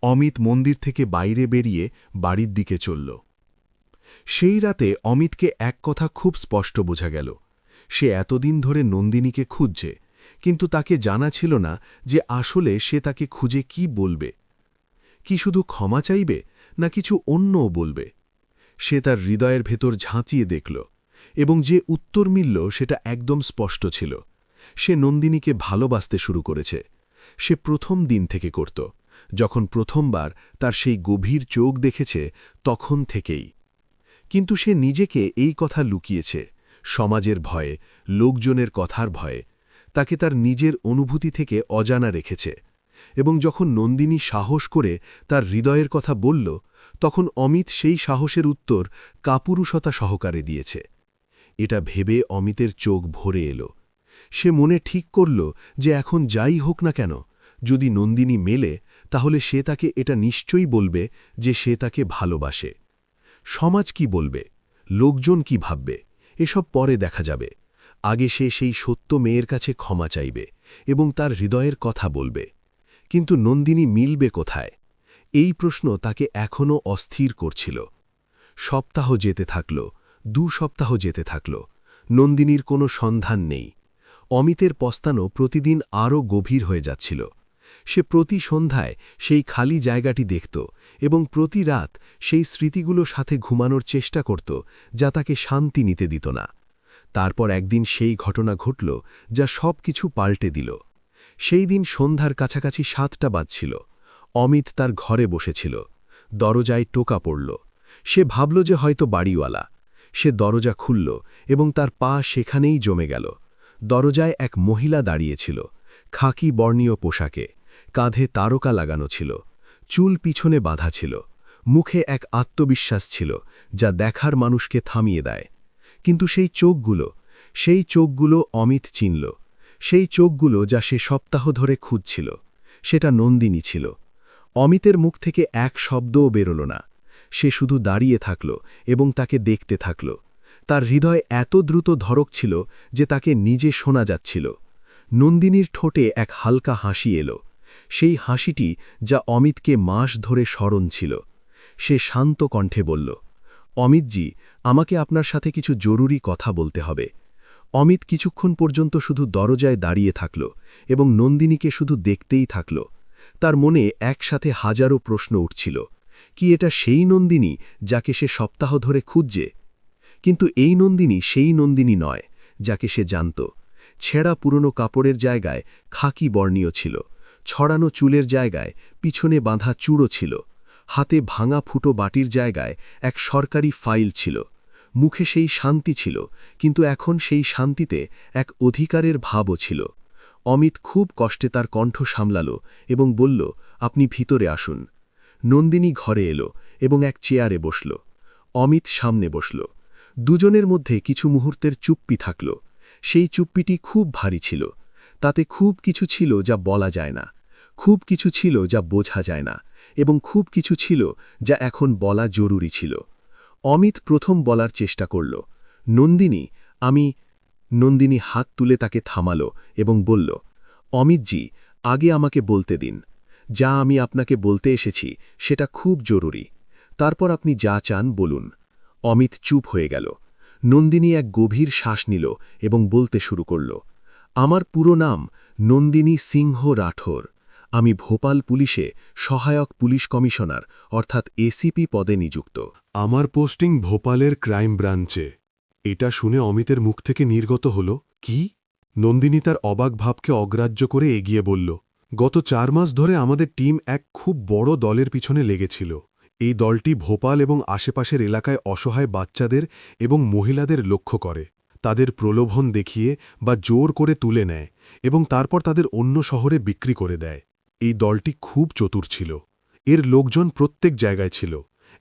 Speaker 3: অমিত মন্দির থেকে বাইরে বেরিয়ে বাড়ির দিকে চলল। সেই রাতে অমিতকে এক কথা খুব স্পষ্ট বোঝা গেল। সে এতদিন ধরে নন্দিনীকে খুঁজছে, কিন্তু তাকে জানা ছিল না যে আসলে সে তাকে খুঁজে কি বলবে। কি শুধু ক্ষমা চাইবে, না কিছু অন্যও বলবে? সে তার হৃদয়ের ভেতর ঝাঁচিয়ে দেখল, এবং যে উত্তর মিলল সেটা একদম স্পষ্ট ছিল। সে নন্দিনীকে ভালোবাসতে শুরু করেছে। সে প্রথম দিন থেকে করত, যখন প্রথমবার তার সেই গভীর চোখ দেখেছে তখন থেকেই। কিন্তু সে নিজেকে এই কথা লুকিয়েছে, সমাজের ভয়ে, লোকজনের কথার ভয়ে। তাকে তার নিজের অনুভূতি থেকে অজানা রেখেছে। এবং যখন নন্দিনী সাহস করে তার হৃদয়ের কথা বলল, তখন অমিত সেই সাহসের উত্তর কাপুরুষতা সহকারে দিয়েছে। এটা ভেবে অমিতের চোখ ভরে এলো। সে মনে ঠিক করল যে এখন যাই হোক না কেন, যদি নন্দিনী মেলে তাহলে সে তাকে এটা নিশ্চয়ই বলবে যে সে তাকে ভালোবাসে। সমাজ কি বলবে, লোকজন কি ভাববে, এসব পরে দেখা যাবে। আগে সে সেই সত্য মেয়ের কাছে ক্ষমা চাইবে এবং তার হৃদয়ের কথা বলবে। কিন্তু নন্দিনী মিলবে কোথায়? এই প্রশ্ন তাকে এখনও অস্থির করছিল। সপ্তাহ যেতে থাকল, 2 সপ্তাহ যেতে থাকল। নন্দিনীর কোনো সন্ধান নেই। অমিতের পস্তানো প্রতিদিন আরও গভীর হয়ে যাচ্ছিল। সে প্রতি সন্ধ্যায় সেই খালি জায়গাটি দেখত এবং প্রতি রাত সেই স্মৃতিগুলো সাথে ঘুমানোর চেষ্টা করত, যা তাকে শান্তি নিতে দিত না। তারপর একদিন সেই ঘটনা ঘটল যা সব কিছু পাল্টে দিল। সেই দিন সন্ধ্যার কাছাকাছি 7টা বাজছিল। অমিত তার ঘরে বসেছিল। দরজায় টোকা পড়ল। সে ভাবল যে হয়তো বাড়িওয়ালা। সে দরজা খুলল এবং তার পা সেখানেই জমে গেল। দরজায় এক মহিলা দাঁড়িয়েছিল, খাকি বর্ণীয় পোশাকে, কাঁধে তারকা লাগানো ছিল, চুল পিছনে বাঁধা ছিল। মুখে এক আত্মবিশ্বাস ছিল যা দেখার মানুষকে থামিয়ে দেয়। কিন্তু সেই চোখগুলো অমিত চিনল। সেই চোখগুলো যা সে সপ্তাহ ধরে খুঁজছিল। সেটা নন্দিনী ছিল। অমিতের মুখ থেকে এক শব্দও বেরোল না। সে শুধু দাঁড়িয়ে থাকল এবং তাকে দেখতে থাকল। তার হৃদয় এত দ্রুত ধড়ক ছিল যে তাকে নিজে শোনা যাচ্ছিল। নন্দিনীর ঠোঁটে এক হালকা হাসি এলো, সেই হাসিটি যা অমিতকে মাস ধরে স্মরণ ছিল। সে শান্ত কণ্ঠে বলল, অমিতজি, আমাকে আপনার সাথে কিছু জরুরি কথা বলতে হবে। অমিত কিছুক্ষণ পর্যন্ত শুধু দরজায় দাঁড়িয়ে থাকল এবং নন্দিনীকে শুধু দেখতেই থাকল। তার মনে একসাথে হাজারো প্রশ্ন উঠছিল। কি এটা সেই নন্দিনী যাকে সে সপ্তাহ ধরে খুঁজছে? কিন্তু এই নন্দিনী সেই নন্দিনী নয় যাকে সে জানত। ছেঁড়া পুরনো কাপড়ের জায়গায় খাকি বর্ণীয় ছিল,
Speaker 2: ছড়ানো চুলের জায়গায় পিছনে বাঁধা চূড়ো ছিল, হাতে ভাঙা ফুটো বাটির জায়গায় এক সরকারি ফাইল ছিল। মুখে সেই শান্তি ছিল, কিন্তু এখন সেই শান্তিতে এক অধিকারের ভাবও ছিল। অমিত খুব কষ্টে তার কণ্ঠ সামলাল এবং বলল, আপনি ভিতরে আসুন। নন্দিনী ঘরে এলো এবং এক চেয়ারে বসল। অমিত সামনে বসল। দুজনের মধ্যে কিছু মুহূর্তের চুপ্পি থাকল। সেই চুপ্পিটি খুব ভারী ছিল। তাতে খুব কিছু ছিল যা বলা যায় না, খুব কিছু ছিল যা বোঝা যায় না, এবং খুব কিছু ছিল যা এখন বলা জরুরি ছিল। অমিত প্রথম বলার চেষ্টা করল, নন্দিনী, আমি। নন্দিনী হাত তুলে তাকে থামাল এবং বলল, অমিতজি, আগে আমাকে বলতে দিন। যা আমি আপনাকে বলতে এসেছি সেটা খুব জরুরি। তারপর আপনি যা চান বলুন। অমিত চুপ হয়ে গেল। নন্দিনী এক গভীর শ্বাস নিল এবং বলতে শুরু করল, আমার পুরো নাম নন্দিনী সিংহ রাঠোর। আমি ভোপাল পুলিশে সহায়ক পুলিশ কমিশনার অর্থাৎ এসিপি পদে নিযুক্ত।
Speaker 4: আমার পোস্টিং ভোপালের ক্রাইম ব্রাঞ্চে। এটা শুনে অমিতের মুখ থেকে নির্গত হল, কি? নন্দিনী তার অবাক ভাবকে অগ্রাহ্য করে এগিয়ে বলল, গত 4 মাস ধরে আমাদের টিম এক খুব বড় দলের পিছনে লেগেছিল। এই দলটি ভোপাল এবং আশেপাশের এলাকায় অসহায় বাচ্চাদের এবং মহিলাদের লক্ষ্য করে, তাদের প্রলোভন দেখিয়ে বা জোর করে তুলে নেয় এবং তারপর তাদের অন্য শহরে বিক্রি করে দেয়। এই দলটি খুব চতুর ছিল। এর লোকজন প্রত্যেক জায়গায় ছিল,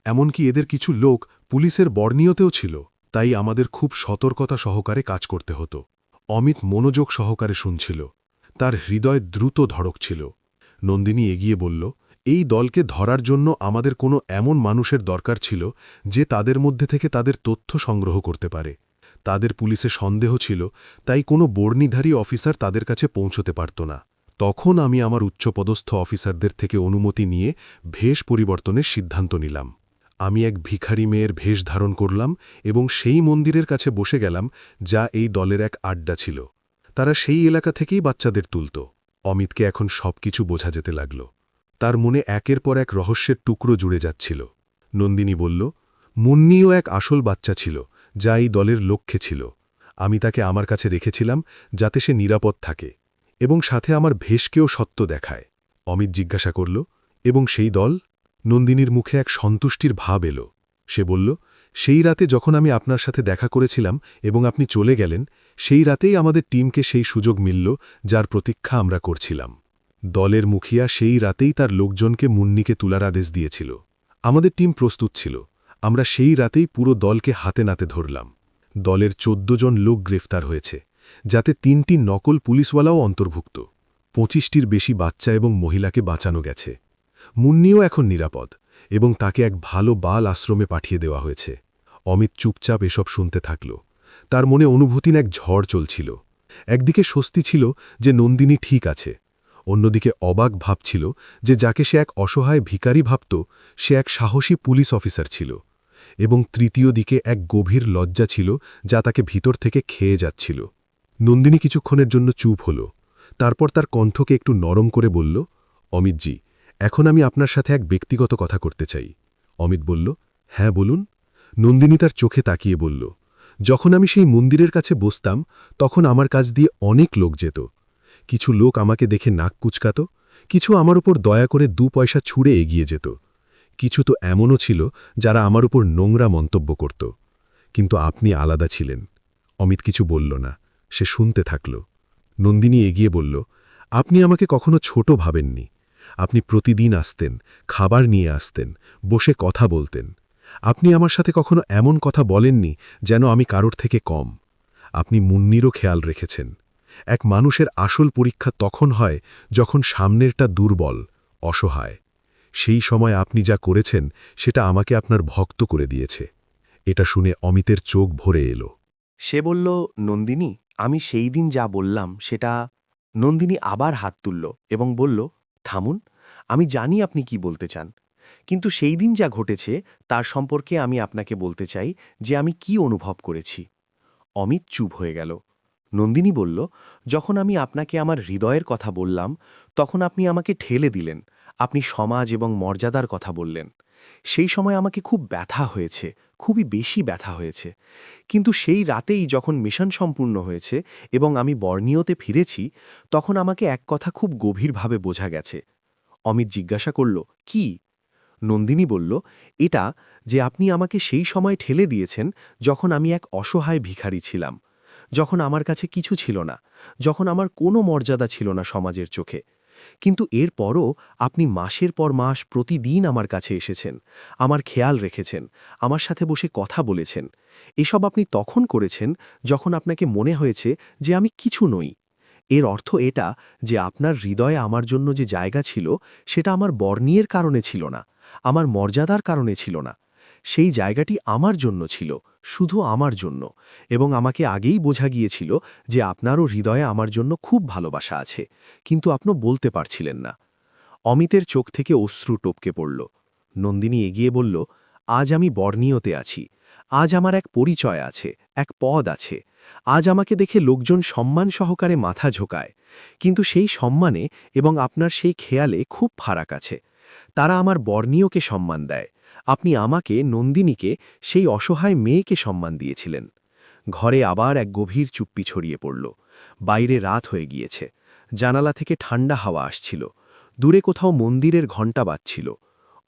Speaker 4: এমনকি এদের কিছু লোক পুলিশের বর্ণীয়তেও ছিল। তাই আমাদের খুব সতর্কতা সহকারে কাজ করতে হতো। অমিত মনোযোগ সহকারে শুনছিল। তার হৃদয় দ্রুত ধড়কছিল। নন্দিনী এগিয়ে বলল, এই দলকে ধরার জন্য আমাদের কোনো এমন মানুষের দরকার ছিল যে তাদের মধ্যে থেকে তাদের তথ্য সংগ্রহ করতে পারে। তাদের পুলিশে সন্দেহ ছিল, তাই কোনো বর্ণীধারী অফিসার তাদের কাছে পৌঁছতে পারত না। তখন আমি আমার উচ্চপদস্থ অফিসারদের থেকে অনুমতি নিয়ে ভেষ পরিবর্তনের সিদ্ধান্ত নিলাম। আমি এক ভিখারি মেয়ের ভেষ ধারণ করলাম এবং সেই মন্দিরের কাছে বসে গেলাম যা এই দলের এক আড্ডা ছিল। তারা সেই এলাকা থেকেই বাচ্চাদের তুলত। অমিতকে এখন সবকিছু বোঝা যেতে লাগল। তার মনে একের পর এক রহস্যের টুকরো জুড়ে যাচ্ছিল। নন্দিনী বলল, মুন্নিও এক আসল বাচ্চা ছিল যা এই দলের লক্ষ্যে ছিল। আমি তাকে আমার কাছে রেখেছিলাম যাতে সে নিরাপদ থাকে এবং সাথে আমার ভেষকেও সত্য দেখায়। অমিত জিজ্ঞাসা করল, এবং সেই দল? নন্দিনীর মুখে এক সন্তুষ্টির ভাব এলো। সে বলল, সেই রাতে যখন আমি আপনার সাথে দেখা করেছিলাম এবং আপনি চলে গেলেন, সেই রাতেই আমাদের টিমকে সেই সুযোগ মিলল যার প্রতীক্ষা আমরা করছিলাম। দলের মুখিয়া সেই রাতেই তার লোকজনকে মুন্নিকে তুলার আদেশ দিয়েছিল। আমাদের টিম প্রস্তুত ছিল। আমরা সেই রাতেই পুরো দলকে হাতে নাতে ধরলাম। দলের 14 জন লোক গ্রেফতার হয়েছে, যাতে 3টি নকল পুলিশওয়ালাও অন্তর্ভুক্ত। 25টির বেশি বাচ্চা এবং মহিলাকে বাঁচানো গেছে। মুন্নিও এখন নিরাপদ এবং তাকে এক ভালো বাল আশ্রমে পাঠিয়ে দেওয়া হয়েছে। অমিত চুপচাপ এসব শুনতে থাকল। তার মনে অনুভূতির এক ঝড় চলছিল। একদিকে স্বস্তি ছিল যে নন্দিনী ঠিক আছে, অন্যদিকে অবাক ভাবছিল যে যাকে সে এক অসহায় ভিখারি ভাবত সে এক সাহসী পুলিশ অফিসার ছিল, এবং তৃতীয় দিকে এক গভীর লজ্জা ছিল যা তাকে ভিতর থেকে খেয়ে যাচ্ছিল। নন্দিনী কিছুক্ষণের জন্য চুপ হল। তারপর তার কণ্ঠকে একটু নরম করে বলল, অমিতজি, এখন আমি আপনার সাথে এক ব্যক্তিগত কথা করতে চাই। অমিত বলল, হ্যাঁ বলুন। নন্দিনী তার চোখে তাকিয়ে বলল, যখন আমি সেই মন্দিরের কাছে বসতাম তখন আমার কাছ দিয়ে অনেক লোক যেত। কিছু লোক আমাকে দেখে নাক কুচকাত, কিছু আমার উপর দয়া করে 2 পয়সা ছুঁড়ে এগিয়ে যেত। কিছু তো এমনও ছিল যারা আমার উপর নোংরা মন্তব্য করত। কিন্তু আপনি আলাদা ছিলেন। অমিত কিছু বলল না, সে শুনতে থাকল। নন্দিনী এগিয়ে বলল, আপনি আমাকে কখনো ছোট ভাবেননি। আপনি প্রতিদিন আসতেন, খাবার নিয়ে আসতেন, বসে কথা বলতেন। আপনি আমার সাথে কখনো এমন কথা বলেননি যেন আমি কারোর থেকে কম। আপনি মুন্নিরও খেয়াল রেখেছেন। এক মানুষের আসল পরীক্ষা তখন হয় যখন সামনেরটা দুর্বল, অসহায়। সেই সময় আপনি যা করেছেন সেটা আমাকে আপনার ভক্ত করে দিয়েছে। এটা শুনে অমিতের চোখ ভরে এলো।
Speaker 3: সে বলল, নন্দিনী, আমি সেই দিন যা বললাম সেটা। নন্দিনী আবার হাত তুলল এবং বলল, থামুন, আমি জানি আপনি কি বলতে চান, কিন্তু সেই দিন যা ঘটেছে তার সম্পর্কে আমি আপনাকে বলতে চাই যে আমি কি অনুভব করেছি। অমিত চুপ হয়ে গেল। নন্দিনী বলল, যখন আমি আপনাকে আমার হৃদয়ের কথা বললাম তখন আপনি আমাকে ঠেলে দিলেন। আপনি সমাজ এবং মর্যাদার কথা বললেন,
Speaker 2: সেই সময় আমাকে খুব ব্যথা হয়েছে, খুবই বেশি ব্যথা হয়েছে। কিন্তু সেই রাতেই যখন মিশন সম্পূর্ণ হয়েছে এবং আমি বর্নিওতে ফিরেছি, তখন আমাকে এক কথা খুব গভীরভাবে বোঝা গেছে। অমিত জিজ্ঞাসা করল, কি? নন্দিনী বলল, এটা যে আপনি আমাকে সেই সময় ঠেলে দিয়েছেন যখন আমি এক অসহায় ভিখারি ছিলাম, যখন আমার কাছে কিছু ছিল না, যখন আমার কোনো মর্যাদা ছিল না সমাজের চোখে। কিন্তু এরপরও আপনি মাসের পর মাস প্রতিদিন আমার কাছে এসেছেন, আমার খেয়াল রেখেছেন, আমার সাথে বসে কথা বলেছেন। এসব আপনি তখন করেছেন যখন আপনাকে মনে হয়েছে যে আমি কিছু নই। এর অর্থ এটা যে আপনার হৃদয়ে আমার জন্য যে জায়গা ছিল সেটা আমার বর্ণীয়ের কারণে ছিল না, আমার মর্যাদার কারণে ছিল না। সেই জায়গাটি আমার জন্য ছিল, শুধু আমার জন্য, এবং আমাকে আগেই বোঝা গিয়েছিল যে আপনারও হৃদয়ে আমার জন্য খুব ভালোবাসা আছে, কিন্তু আপনি বলতে পারছিলেন না। অমিতের চোখ থেকে অশ্রু টপকে পড়ল। নন্দিনী এগিয়ে বলল, আজ আমি বর্ণীয়তে আছি, আজ আমার এক পরিচয় আছে, এক পদ আছে। আজ আমাকে দেখে লোকজন সম্মান সহকারে মাথা ঝোঁকায়, কিন্তু সেই সম্মানে এবং আপনার সেই খেয়ালে খুব ফারাক আছে। তারা আমার বর্ণীয়কে সম্মান দেয়, আপনি আমাকে, নন্দিনীকে, সেই অসহায় মেয়েকে সম্মান দিয়েছিলেন। ঘরে আবার এক গভীর চুপ্পি ছড়িয়ে পড়ল। বাইরে রাত হয়ে গিয়েছে, জানালা থেকে ঠান্ডা হাওয়া আসছিল, দূরে কোথাও মন্দিরের ঘণ্টা বাজছিল।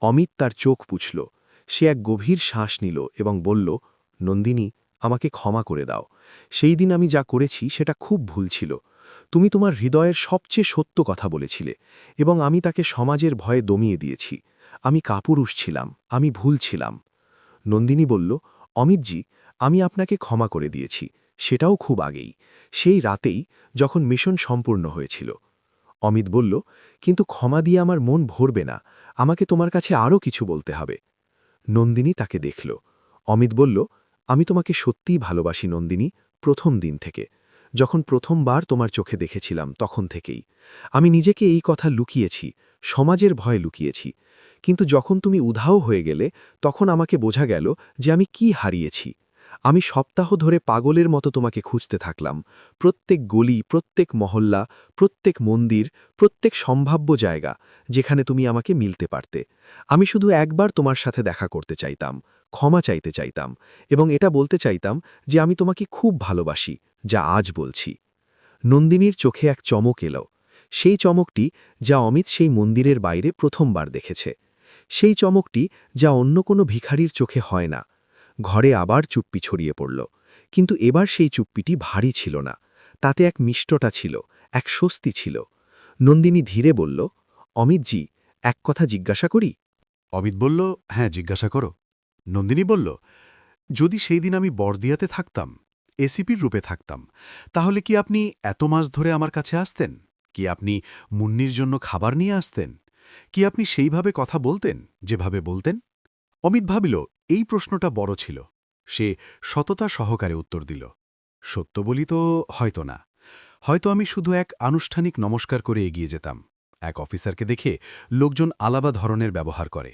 Speaker 2: অমিত তার চোখ পুছল, সে এক গভীর শ্বাস নিল এবং বলল, নন্দিনী, আমাকে ক্ষমা করে দাও। সেই দিন আমি যা করেছি সেটা খুব ভুল ছিল। তুমি তোমার হৃদয়ের সবচেয়ে সত্য কথা বলেছিলে এবং আমি তাকে সমাজের ভয়ে দমিয়ে দিয়েছি। আমি কাপুরুষ ছিলাম, আমি ভুল ছিলাম। নন্দিনী বলল, অমিতজি, আমি আপনাকে ক্ষমা করে দিয়েছি, সেটাও খুব আগেই, সেই রাতেই, যখন মিশন সম্পূর্ণ হয়েছিল। অমিত বলল, কিন্তু ক্ষমা দিয়ে আমার মন ভরবে না, আমাকে তোমার কাছে আরও কিছু বলতে হবে। নন্দিনী তাকে দেখল। অমিত বলল, আমি তোমাকে সত্যিই ভালোবাসি নন্দিনী, প্রথম দিন থেকে, যখন প্রথমবার তোমার চোখে দেখেছিলাম তখন থেকেই। আমি নিজেকে এই কথা লুকিয়েছি, সমাজের ভয়ে লুকিয়েছি, কিন্তু যখন তুমি উধাও হয়ে গেলে তখন আমাকে বোঝা গেল যে আমি কি হারিয়েছি। আমি সপ্তাহ ধরে পাগলের মতো তোমাকে খুঁজতে থাকলাম, প্রত্যেক গলি, প্রত্যেক মহল্লা, প্রত্যেক মন্দির, প্রত্যেক সম্ভাব্য জায়গা যেখানে তুমি আমাকে মিলতে পারতে। আমি শুধু একবার তোমার সাথে দেখা করতে চাইতাম, ক্ষমা চাইতে চাইতাম, এবং এটা বলতে চাইতাম যে আমি তোমাকে খুব ভালোবাসি, যা আজ বলছি। নন্দিনীর চোখে এক চমক এলো, সেই চমকটি যা অমিত সেই মন্দিরের বাইরে প্রথমবার দেখেছে, সেই চমকটি যা অন্য কোনো ভিখারির চোখে হয় না। ঘরে আবার চুপ্পি ছড়িয়ে পড়ল, কিন্তু এবার সেই চুপ্পিটি ভারী ছিল না, তাতে এক মিষ্টতা ছিল, এক স্বস্তি ছিল। নন্দিনী ধীরে বলল, অমিতজি, এক কথা জিজ্ঞাসা করি?
Speaker 5: অমিত বলল, হ্যাঁ, জিজ্ঞাসা করো। নন্দিনী বলল, যদি সেই দিন আমি বর্দিয়াতে থাকতাম, এসিপির রূপে থাকতাম, তাহলে কি আপনি এত মাস ধরে আমার কাছে আসতেন? কি আপনি মুন্নির জন্য খাবার নিয়ে আসতেন? কি আপনি সেইভাবে কথা বলতেন যেভাবে বলতেন? অমিত ভাবিল এই প্রশ্নটা বড় ছিল। সে সততা সহকারে উত্তর দিল, সত্য বলি তো হয়তো না, হয়তো আমি শুধু এক আনুষ্ঠানিক নমস্কার করে এগিয়ে যেতাম। এক অফিসারকে দেখে লোকজন আলাদা ধরনের ব্যবহার করে।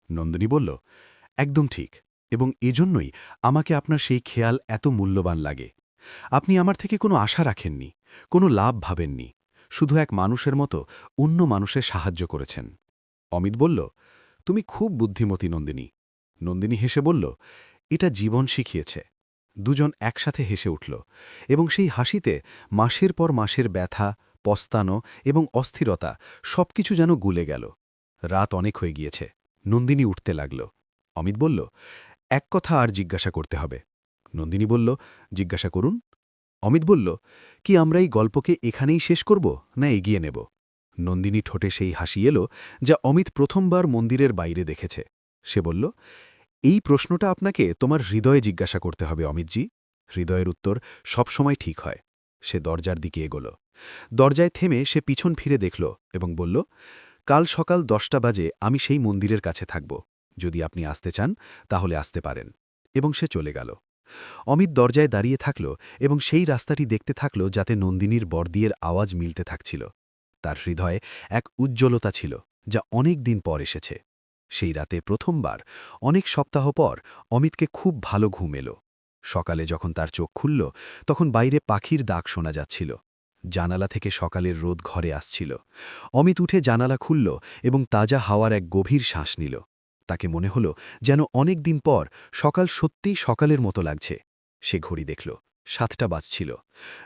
Speaker 5: নন্দিনী বলল, একদম ঠিক, এবং এজন্যই আমাকে আপনার সেই খেয়াল এত মূল্যবান লাগে। আপনি আমার থেকে কোনো আশা রাখেননি, কোনো লাভ ভাবেননি, শুধু এক মানুষের মতো অন্য মানুষের সাহায্য করেছেন। অমিত বলল, তুমি খুব বুদ্ধিমতী নন্দিনী। নন্দিনী হেসে বলল, এটা জীবন শিখিয়েছে। দুজন একসাথে হেসে উঠল, এবং সেই হাসিতে মাসের পর মাসের ব্যথা, পস্তানো এবং অস্থিরতা সবকিছু যেন গুলে গেল। রাত অনেক হয়ে গিয়েছে, নন্দিনী উঠতে লাগল। অমিত বলল, এক কথা আর জিজ্ঞাসা করতে হবে। নন্দিনী বলল, জিজ্ঞাসা করুন। অমিত বলল, কি আমরা এই গল্পকে এখানেই শেষ করব, না এগিয়ে নেব? নন্দিনী ঠোঁটে সেই হাসি এলো যা অমিত প্রথমবার মন্দিরের বাইরে দেখেছে। সে বলল, এই প্রশ্নটা আপনাকে তোমার হৃদয়ে জিজ্ঞাসা করতে হবে অমিতজি। হৃদয়ের উত্তর সবসময় ঠিক হয়। সে দরজার দিকে এগোল। দরজায় থেমে সে পিছন ফিরে দেখল এবং বলল, কাল সকাল 10টা বাজে আমি সেই মন্দিরের কাছে থাকব। যদি আপনি আসতে চান তাহলে আসতে পারেন। এবং সে চলে গেল। অমিত দরজায় দাঁড়িয়ে থাকল এবং সেই রাস্তাটি দেখতে থাকল যাতে নন্দিনীর বর্দিয়ের আওয়াজ মিলতে থাকছিল। তার হৃদয়ে এক উজ্জ্বলতা ছিল যা অনেক দিন পর এসেছে। সেই রাতে প্রথমবার, অনেক সপ্তাহ পর, অমিতকে খুব ভালো ঘুম এলো। সকালে যখন তার চোখ খুলল তখন বাইরে পাখির ডাক শোনা যাচ্ছিল। জানালা থেকে সকালের রোদ ঘরে আসছিল। অমিত উঠে জানালা খুলল এবং তাজা হাওয়ার এক গভীর শ্বাস নিল।
Speaker 2: তাকে মনে হল যেন অনেক দিন পর সকাল সত্যিই সকালের মতো লাগছে। সে ঘড়ি দেখল, 7টা বাজছিল।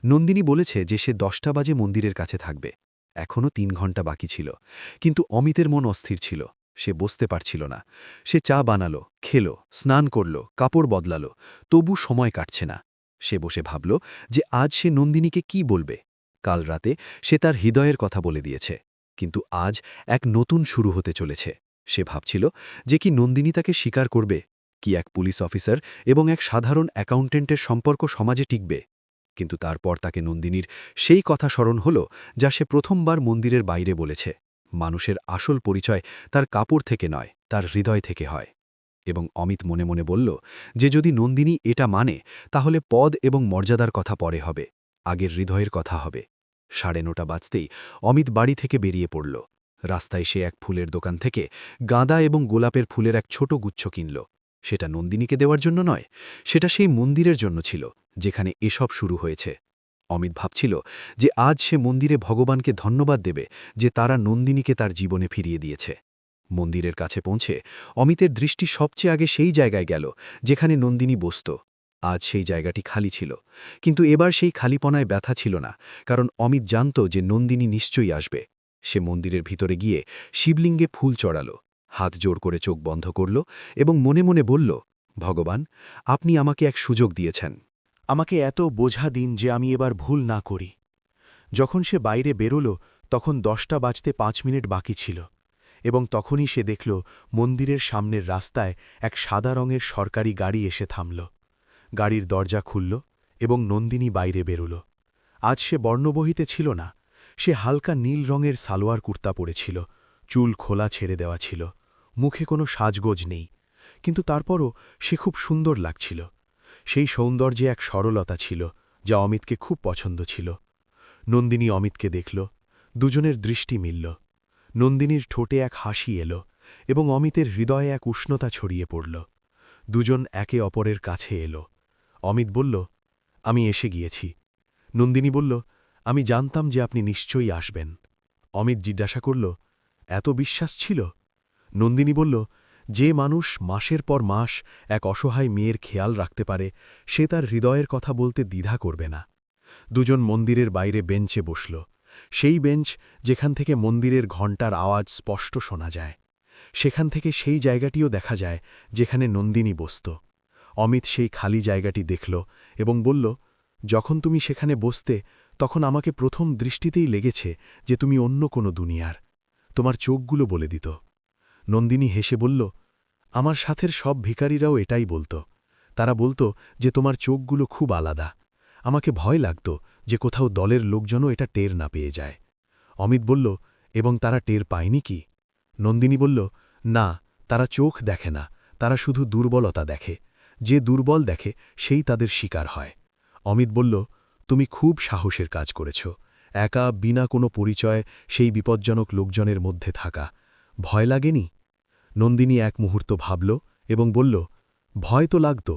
Speaker 2: নন্দিনী বলেছে যে সে 10টা বাজে মন্দিরের কাছে থাকবে। এখনও 3 ঘন্টা বাকি ছিল, কিন্তু অমিতের মন অস্থির ছিল। সে বসতে পারছিল না। সে চা বানালো, খেলো, স্নান করল, কাপড় বদলালো, তবু সময় কাটছে না। সে বসে ভাবল যে আজ সে নন্দিনীকে কি বলবে। কাল রাতে সে তার হৃদয়ের কথা বলে দিয়েছে, কিন্তু আজ এক নতুন শুরু হতে চলেছে। সে ভাবছিল যে কি নন্দিনী তাকে স্বীকার করবে, কি এক পুলিশ অফিসার এবং এক সাধারণ অ্যাকাউন্টেন্টের সম্পর্ক সমাজে টিকবে। কিন্তু তারপর তাকে নন্দিনীর সেই কথা স্মরণ হল যা সে প্রথমবার মন্দিরের বাইরে বলেছে, মানুষের আসল পরিচয় তার কাপড় থেকে নয়, তার হৃদয় থেকে হয়। এবং অমিত মনে মনে বলল যে যদি নন্দিনী এটা মানে, তাহলে পদ এবং মর্যাদার কথা পরে হবে, আগের হৃদয়ের কথা হবে। 9:30 বাজতেই অমিত বাড়ি থেকে বেরিয়ে পড়ল। রাস্তায় সে এক ফুলের দোকান থেকে গাঁদা এবং গোলাপের ফুলের এক ছোট গুচ্ছ কিনল। সেটা নন্দিনীকে দেওয়ার জন্য নয়, সেটা সেই মন্দিরের জন্য ছিল যেখানে এসব শুরু হয়েছে। অমিত ভাবছিল যে আজ সে মন্দিরে ভগবানকে ধন্যবাদ দেবে যে তারা নন্দিনীকে তার জীবনে ফিরিয়ে দিয়েছে। মন্দিরের কাছে পৌঁছে অমিতের দৃষ্টি সবচেয়ে আগে সেই জায়গায় গেল যেখানে নন্দিনী বসত। আজ সেই জায়গাটি খালি ছিল, কিন্তু এবার সেই খালিপনায় ব্যথা ছিল না, কারণ অমিত জানত যে নন্দিনী নিশ্চয়ই আসবে। সে মন্দিরের ভিতরে গিয়ে শিবলিঙ্গে ফুল চড়াল, হাত জোড় করে চোখ বন্ধ করল এবং মনে মনে বলল, ভগবান, আপনি আমাকে এক সুযোগ দিয়েছেন।
Speaker 3: আমাকে এত বোঝা দিন যে আমি এবার ভুল না করি। যখন সে বাইরে বেরোল তখন 10টা বাজতে 5 মিনিট বাকি ছিল, এবং তখনই সে দেখল মন্দিরের সামনের রাস্তায় এক সাদা রঙের সরকারি গাড়ি এসে থামল। গাড়ির দরজা খুলল এবং নন্দিনী বাইরে বেরোল। আজ সে বর্ণবহিতে ছিল না। সে হালকা নীল রঙের সালোয়ার কুর্তা পরেছিল, চুল খোলা ছেড়ে দেওয়া ছিল, মুখে কোনো সাজগোজ নেই, কিন্তু তারপরও সে খুব সুন্দর লাগছিল। সেই সৌন্দর্যে এক সরলতা ছিল যা অমিতকে খুব পছন্দ ছিল। নন্দিনী অমিতকে দেখল, দুজনের দৃষ্টি মিলল। নন্দিনীর ঠোঁটে এক হাসি এলো এবং অমিতের হৃদয়ে এক উষ্ণতা ছড়িয়ে পড়ল। দুজন একে অপরের কাছে এলো। অমিত বলল, আমি এসে গিয়েছি। নন্দিনী বলল, আমি জানতাম যে আপনি নিশ্চয়ই আসবেন। অমিত জিজ্ঞাসা করল, এত বিশ্বাস ছিল? নন্দিনী বলল, যে মানুষ মাসের পর মাস এক অসহায় মেয়ের খেয়াল রাখতে পারে, সে তার হৃদয়ের কথা বলতে দ্বিধা করবে না। দুজন মন্দিরের বাইরে বেঞ্চে বসল, সেই বেঞ্চ যেখান থেকে মন্দিরের ঘণ্টার আওয়াজ স্পষ্ট শোনা যায়। সেখান থেকে সেই জায়গাটিও দেখা যায় যেখানে নন্দিনী বসত। অমিত সেই খালি জায়গাটি দেখল এবং বলল, যখন তুমি সেখানে বসতে তখন আমাকে প্রথম দৃষ্টিতেই লেগেছে যে তুমি অন্য কোনো দুনিয়ার। তোমার চোখগুলো বলে দিত। নন্দিনী হেসে বলল, আমার সাথের সব ভিখারিরাও এটাই বলত। তারা বলত যে তোমার চোখগুলো খুব আলাদা। আমাকে ভয় লাগত যে কোথাও দলের লোকজনও এটা টের না পেয়ে যায়। অমিত বলল, এবং তারা টের পায়নি কি? নন্দিনী বলল, না, তারা চোখ দেখে না, তারা শুধু দুর্বলতা দেখে। যে দুর্বল দেখে সেই তাদের শিকার হয়। অমিত বলল, তুমি খুব সাহসের কাজ করেছ, একা বিনা কোনো পরিচয় সেই বিপজ্জনক লোকজনের মধ্যে থাকা। ভয় লাগেনি? নন্দিনী এক মুহূর্ত ভাবল এবং বলল, ভয় তো লাগত,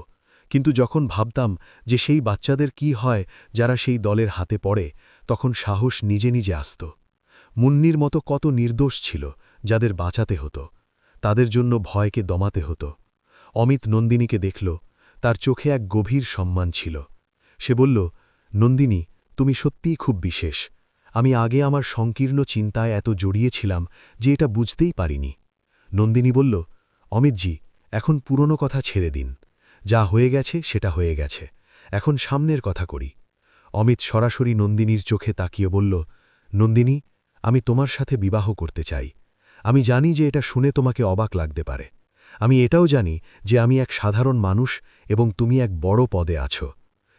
Speaker 3: কিন্তু যখন ভাবতাম যে সেই বাচ্চাদের কি হয় যারা সেই দলের হাতে পড়ে, তখন সাহস নিজে নিজে আসত। মুন্নির মতো কত নির্দোষ ছিল যাদের বাঁচাতে হতো, তাদের জন্য ভয়কে দমাতে হতো। অমিত নন্দিনীকে দেখল, তার চোখে এক গভীর সম্মান ছিল। সে বলল, নন্দিনী, তুমি সত্যিই খুব বিশেষ। আমি আগে আমার সংকীর্ণ চিন্তায় এত জড়িয়েছিলাম যে এটা বুঝতেই পারিনি। নন্দিনী বলল, অমিতজি, এখন পুরনো কথা ছেড়ে দিন। যা হয়ে গেছে সেটা হয়ে গেছে, এখন সামনের কথা করি। অমিত সরাসরি নন্দিনীর চোখে তাকিয়ে বলল, নন্দিনী, আমি তোমার সাথে বিবাহ করতে চাই। আমি জানি যে এটা শুনে তোমাকে অবাক লাগতে পারে। আমি এটাও জানি যে আমি এক সাধারণ মানুষ এবং তুমি এক বড় পদে আছো,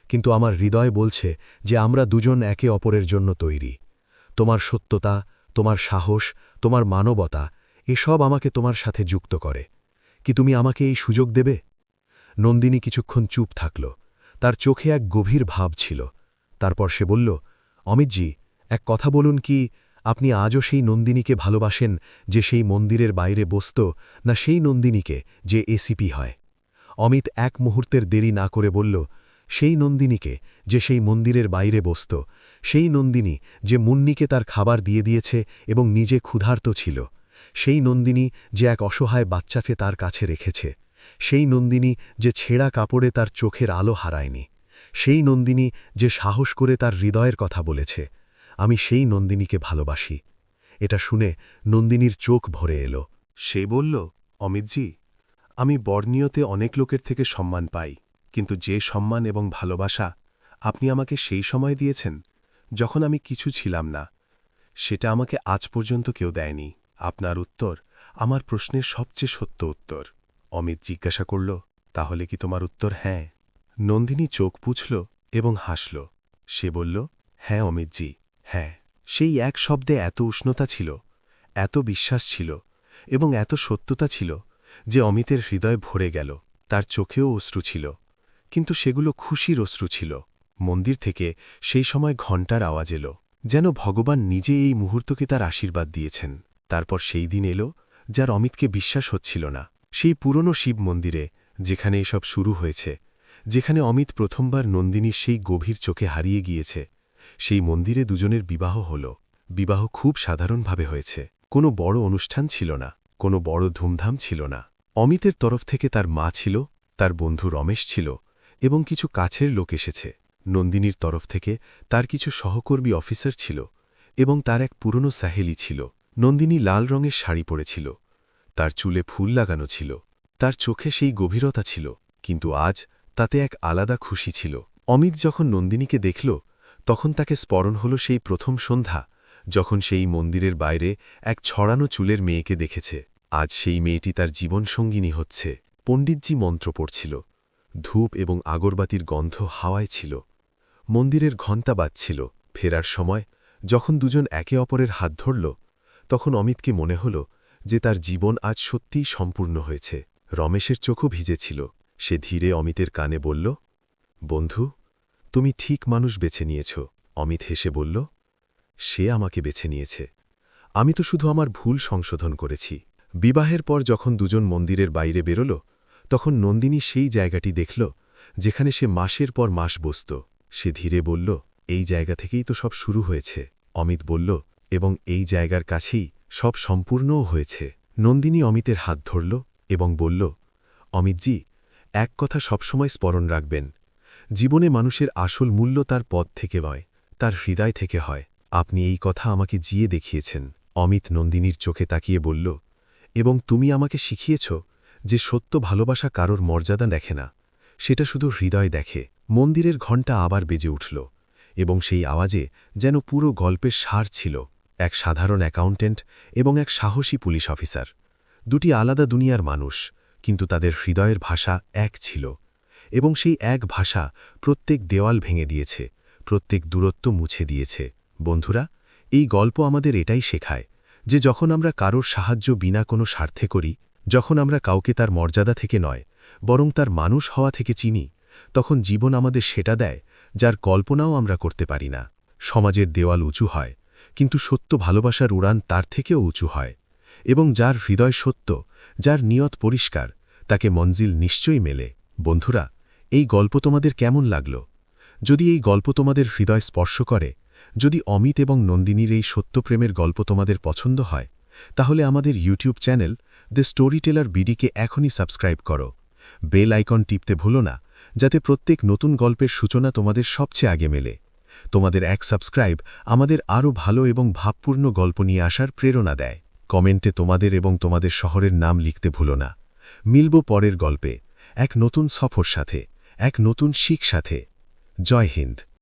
Speaker 3: কিন্তু আমার হৃদয় বলছে যে আমরা দুজন একে অপরের জন্য তৈরি। তোমার সত্যতা, তোমার সাহস, তোমার মানবতা, এসব আমাকে তোমার সাথে যুক্ত করে। কি তুমি আমাকে এই সুযোগ দেবে? নন্দিনী কিছুক্ষণ চুপ থাকল। তার চোখে এক গভীর ভাব ছিল। তারপর সে বলল, অমিতজি, এক কথা বলুন, কি আপনি আজও সেই নন্দিনীকে ভালোবাসেন যে সেই মন্দিরের বাইরে বসত, না সেই নন্দিনীকে যে এসিপি হয়? অমিত এক মুহূর্তের দেরি না করে বলল, সেই নন্দিনীকে যে সেই মন্দিরের বাইরে বসত, সেই নন্দিনী যে মুন্নিকে তার খাবার দিয়ে দিয়েছে এবং নিজে ক্ষুধার্ত ছিল,
Speaker 2: সেই নন্দিনী যে এক অসহায় বাচ্চাকে তার কাছে রেখেছে, সেই নন্দিনী যে ছেঁড়া কাপড়ে তার চোখের আলো হারায়নি, সেই নন্দিনী যে সাহস করে তার হৃদয়ের কথা বলেছে, আমি সেই নন্দিনীকে ভালোবাসি। এটা শুনে নন্দিনীর চোখ ভরে এলো।
Speaker 5: সে বলল, অমিতজি, আমি বর্নিয়তে অনেক লোকের থেকে সম্মান পাই, কিন্তু যে সম্মান এবং ভালোবাসা আপনি আমাকে সেই সময় দিয়েছেন যখন আমি কিছু ছিলাম না, সেটা আমাকে আজ পর্যন্ত কেউ দেয়নি। আপনার উত্তর আমার প্রশ্নের সবচেয়ে সত্য উত্তর। অমিত জিজ্ঞাসা করল, তাহলে কি তোমার উত্তর হ্যাঁ? নন্দিনী চোখ পুছল এবং হাসল। সে বলল, হ্যাঁ অমিতজি, হ্যাঁ। সেই এক শব্দে এত উষ্ণতা ছিল, এত বিশ্বাস ছিল এবং এত সত্যতা ছিল যে অমিতের হৃদয় ভরে গেল। তার চোখেও অশ্রু ছিল, কিন্তু সেগুলো খুশির অশ্রু ছিল। মন্দির থেকে সেই সময় ঘণ্টার আওয়াজ এলো, যেন ভগবান নিজে এই মুহূর্তকে তার আশীর্বাদ দিয়েছেন। তারপর সেই দিন এলো যার অমিতকে বিশ্বাস হচ্ছিল না। সেই পুরনো শিব মন্দিরে, যেখানে এসব শুরু হয়েছে, যেখানে অমিত প্রথমবার নন্দিনীর সেই গভীর চোখে হারিয়ে গিয়েছে, সেই মন্দিরে দুজনের বিবাহ হল। বিবাহ খুব সাধারণভাবে হয়েছে, কোনো বড় অনুষ্ঠান ছিল না, কোনো বড় ধুমধাম ছিল না। অমিতের তরফ থেকে তার মা ছিল, তার বন্ধু রমেশ ছিল এবং কিছু কাছের লোক এসেছে। নন্দিনীর তরফ থেকে তার কিছু সহকর্মী অফিসার ছিল এবং তার এক পুরনো সাহেলি ছিল। নন্দিনী লাল রঙের শাড়ি পরেছিল, তার চুলে ফুল লাগানো ছিল, তার চোখে সেই গভীরতা ছিল, কিন্তু আজ তাতে এক আলাদা খুশি ছিল। অমিত যখন নন্দিনীকে দেখল, তখন তাকে স্মরণ হল সেই প্রথম সন্ধ্যা যখন সেই মন্দিরের বাইরে এক ছড়ানো চুলের মেয়েকে দেখেছে। আজ সেই মেয়েটি তার জীবনসঙ্গিনী হচ্ছে। পণ্ডিতজি মন্ত্র পড়ছিল, ধূপ এবং আগরবাতির গন্ধ হাওয়ায় ছিল, মন্দিরের ঘণ্টা বাজছিল। ফেরার সময় যখন দুজন একে অপরের হাত ধরল, তখন অমিতকে মনে হল যে তার জীবন আজ সত্যিই সম্পূর্ণ হয়েছে। রমেশের চোখও ভিজেছিল। সে ধীরে অমিতের কানে বলল, বন্ধু, তুমি ঠিক মানুষ বেছে নিয়েছ। অমিত হেসে বলল, সে আমাকে বেছে নিয়েছে, আমি তো শুধু আমার ভুল সংশোধন করেছি। বিবাহের পর যখন দুজন মন্দিরের বাইরে বেরোল, তখন নন্দিনী সেই জায়গাটি দেখল যেখানে সে মাসের পর মাস বসত। সে ধীরে বলল, এই জায়গা থেকেই তো সব শুরু হয়েছে। অমিত বলল, এবং এই জায়গার কাছেই সব সম্পূর্ণও হয়েছে। নন্দিনী অমিতের হাত ধরল এবং বলল, অমিতজি, এক কথা সবসময় স্মরণ রাখবেন, জীবনে মানুষের আসল মূল্য তার পদ থেকে নয়, তার হৃদয় থেকে হয়। আপনি এই কথা আমাকে জিয়ে দেখিয়েছেন। অমিত নন্দিনীর চোখে তাকিয়ে বলল, এবং তুমি আমাকে শিখিয়েছ যে সত্য ভালোবাসা কারোর মর্যাদা দেখে না, সেটা শুধু হৃদয় দেখে। মন্দিরের ঘণ্টা আবার বেজে উঠল এবং সেই আওয়াজে যেন পুরো গল্পের সার ছিল। এক সাধারণ অ্যাকাউন্টেন্ট এবং এক সাহসী পুলিশ অফিসার, দুটি আলাদা দুনিয়ার মানুষ, কিন্তু তাদের হৃদয়ের ভাষা এক ছিল। এবং সেই এক ভাষা প্রত্যেক দেওয়াল ভেঙে দিয়েছে, প্রত্যেক দূরত্ব মুছে দিয়েছে। বন্ধুরা, এই গল্প আমাদের এটাই শেখায় যে যখন আমরা কারোর সাহায্য বিনা কোনো স্বার্থে করি, যখন আমরা কাউকে তার মর্যাদা থেকে নয় বরং তার মানুষ হওয়া থেকে চিনি, তখন জীবন আমাদের সেটা দেয় যার কল্পনাও আমরা করতে পারি না। সমাজের দেওয়াল উঁচু হয়, কিন্তু সত্য ভালোবাসার উড়ান তার থেকেও উঁচু হয়। এবং যার হৃদয় সত্য, যার নিয়ত পরিষ্কার, তাকে মঞ্জিল নিশ্চয়ই মেলে। বন্ধুরা, এই গল্প তোমাদের কেমন লাগল? যদি এই গল্প তোমাদের হৃদয় স্পর্শ করে, যদি অমিত এবং নন্দিনীর এই সত্যপ্রেমের গল্প তোমাদের পছন্দ হয়, তাহলে আমাদের YouTube channel the storyteller বিডিকে এখনই সাবস্ক্রাইব করো। বেল আইকন টিপতে ভুলো না, যাতে প্রত্যেক নতুন গল্পের সূচনা তোমাদের সবচেয়ে আগে মেলে। তোমাদের এক সাবস্ক্রাইব আমাদের আরও ভালো এবং ভাবপূর্ণ গল্প নিয়ে আসার প্রেরণা দেয়। কমেন্টে তোমাদের এবং তোমাদের শহরের নাম লিখতে ভুলো না। মিলব পরের গল্পে, এক নতুন সফর সাথে, এক নতুন শিখ সাথে। জয় হিন্দ।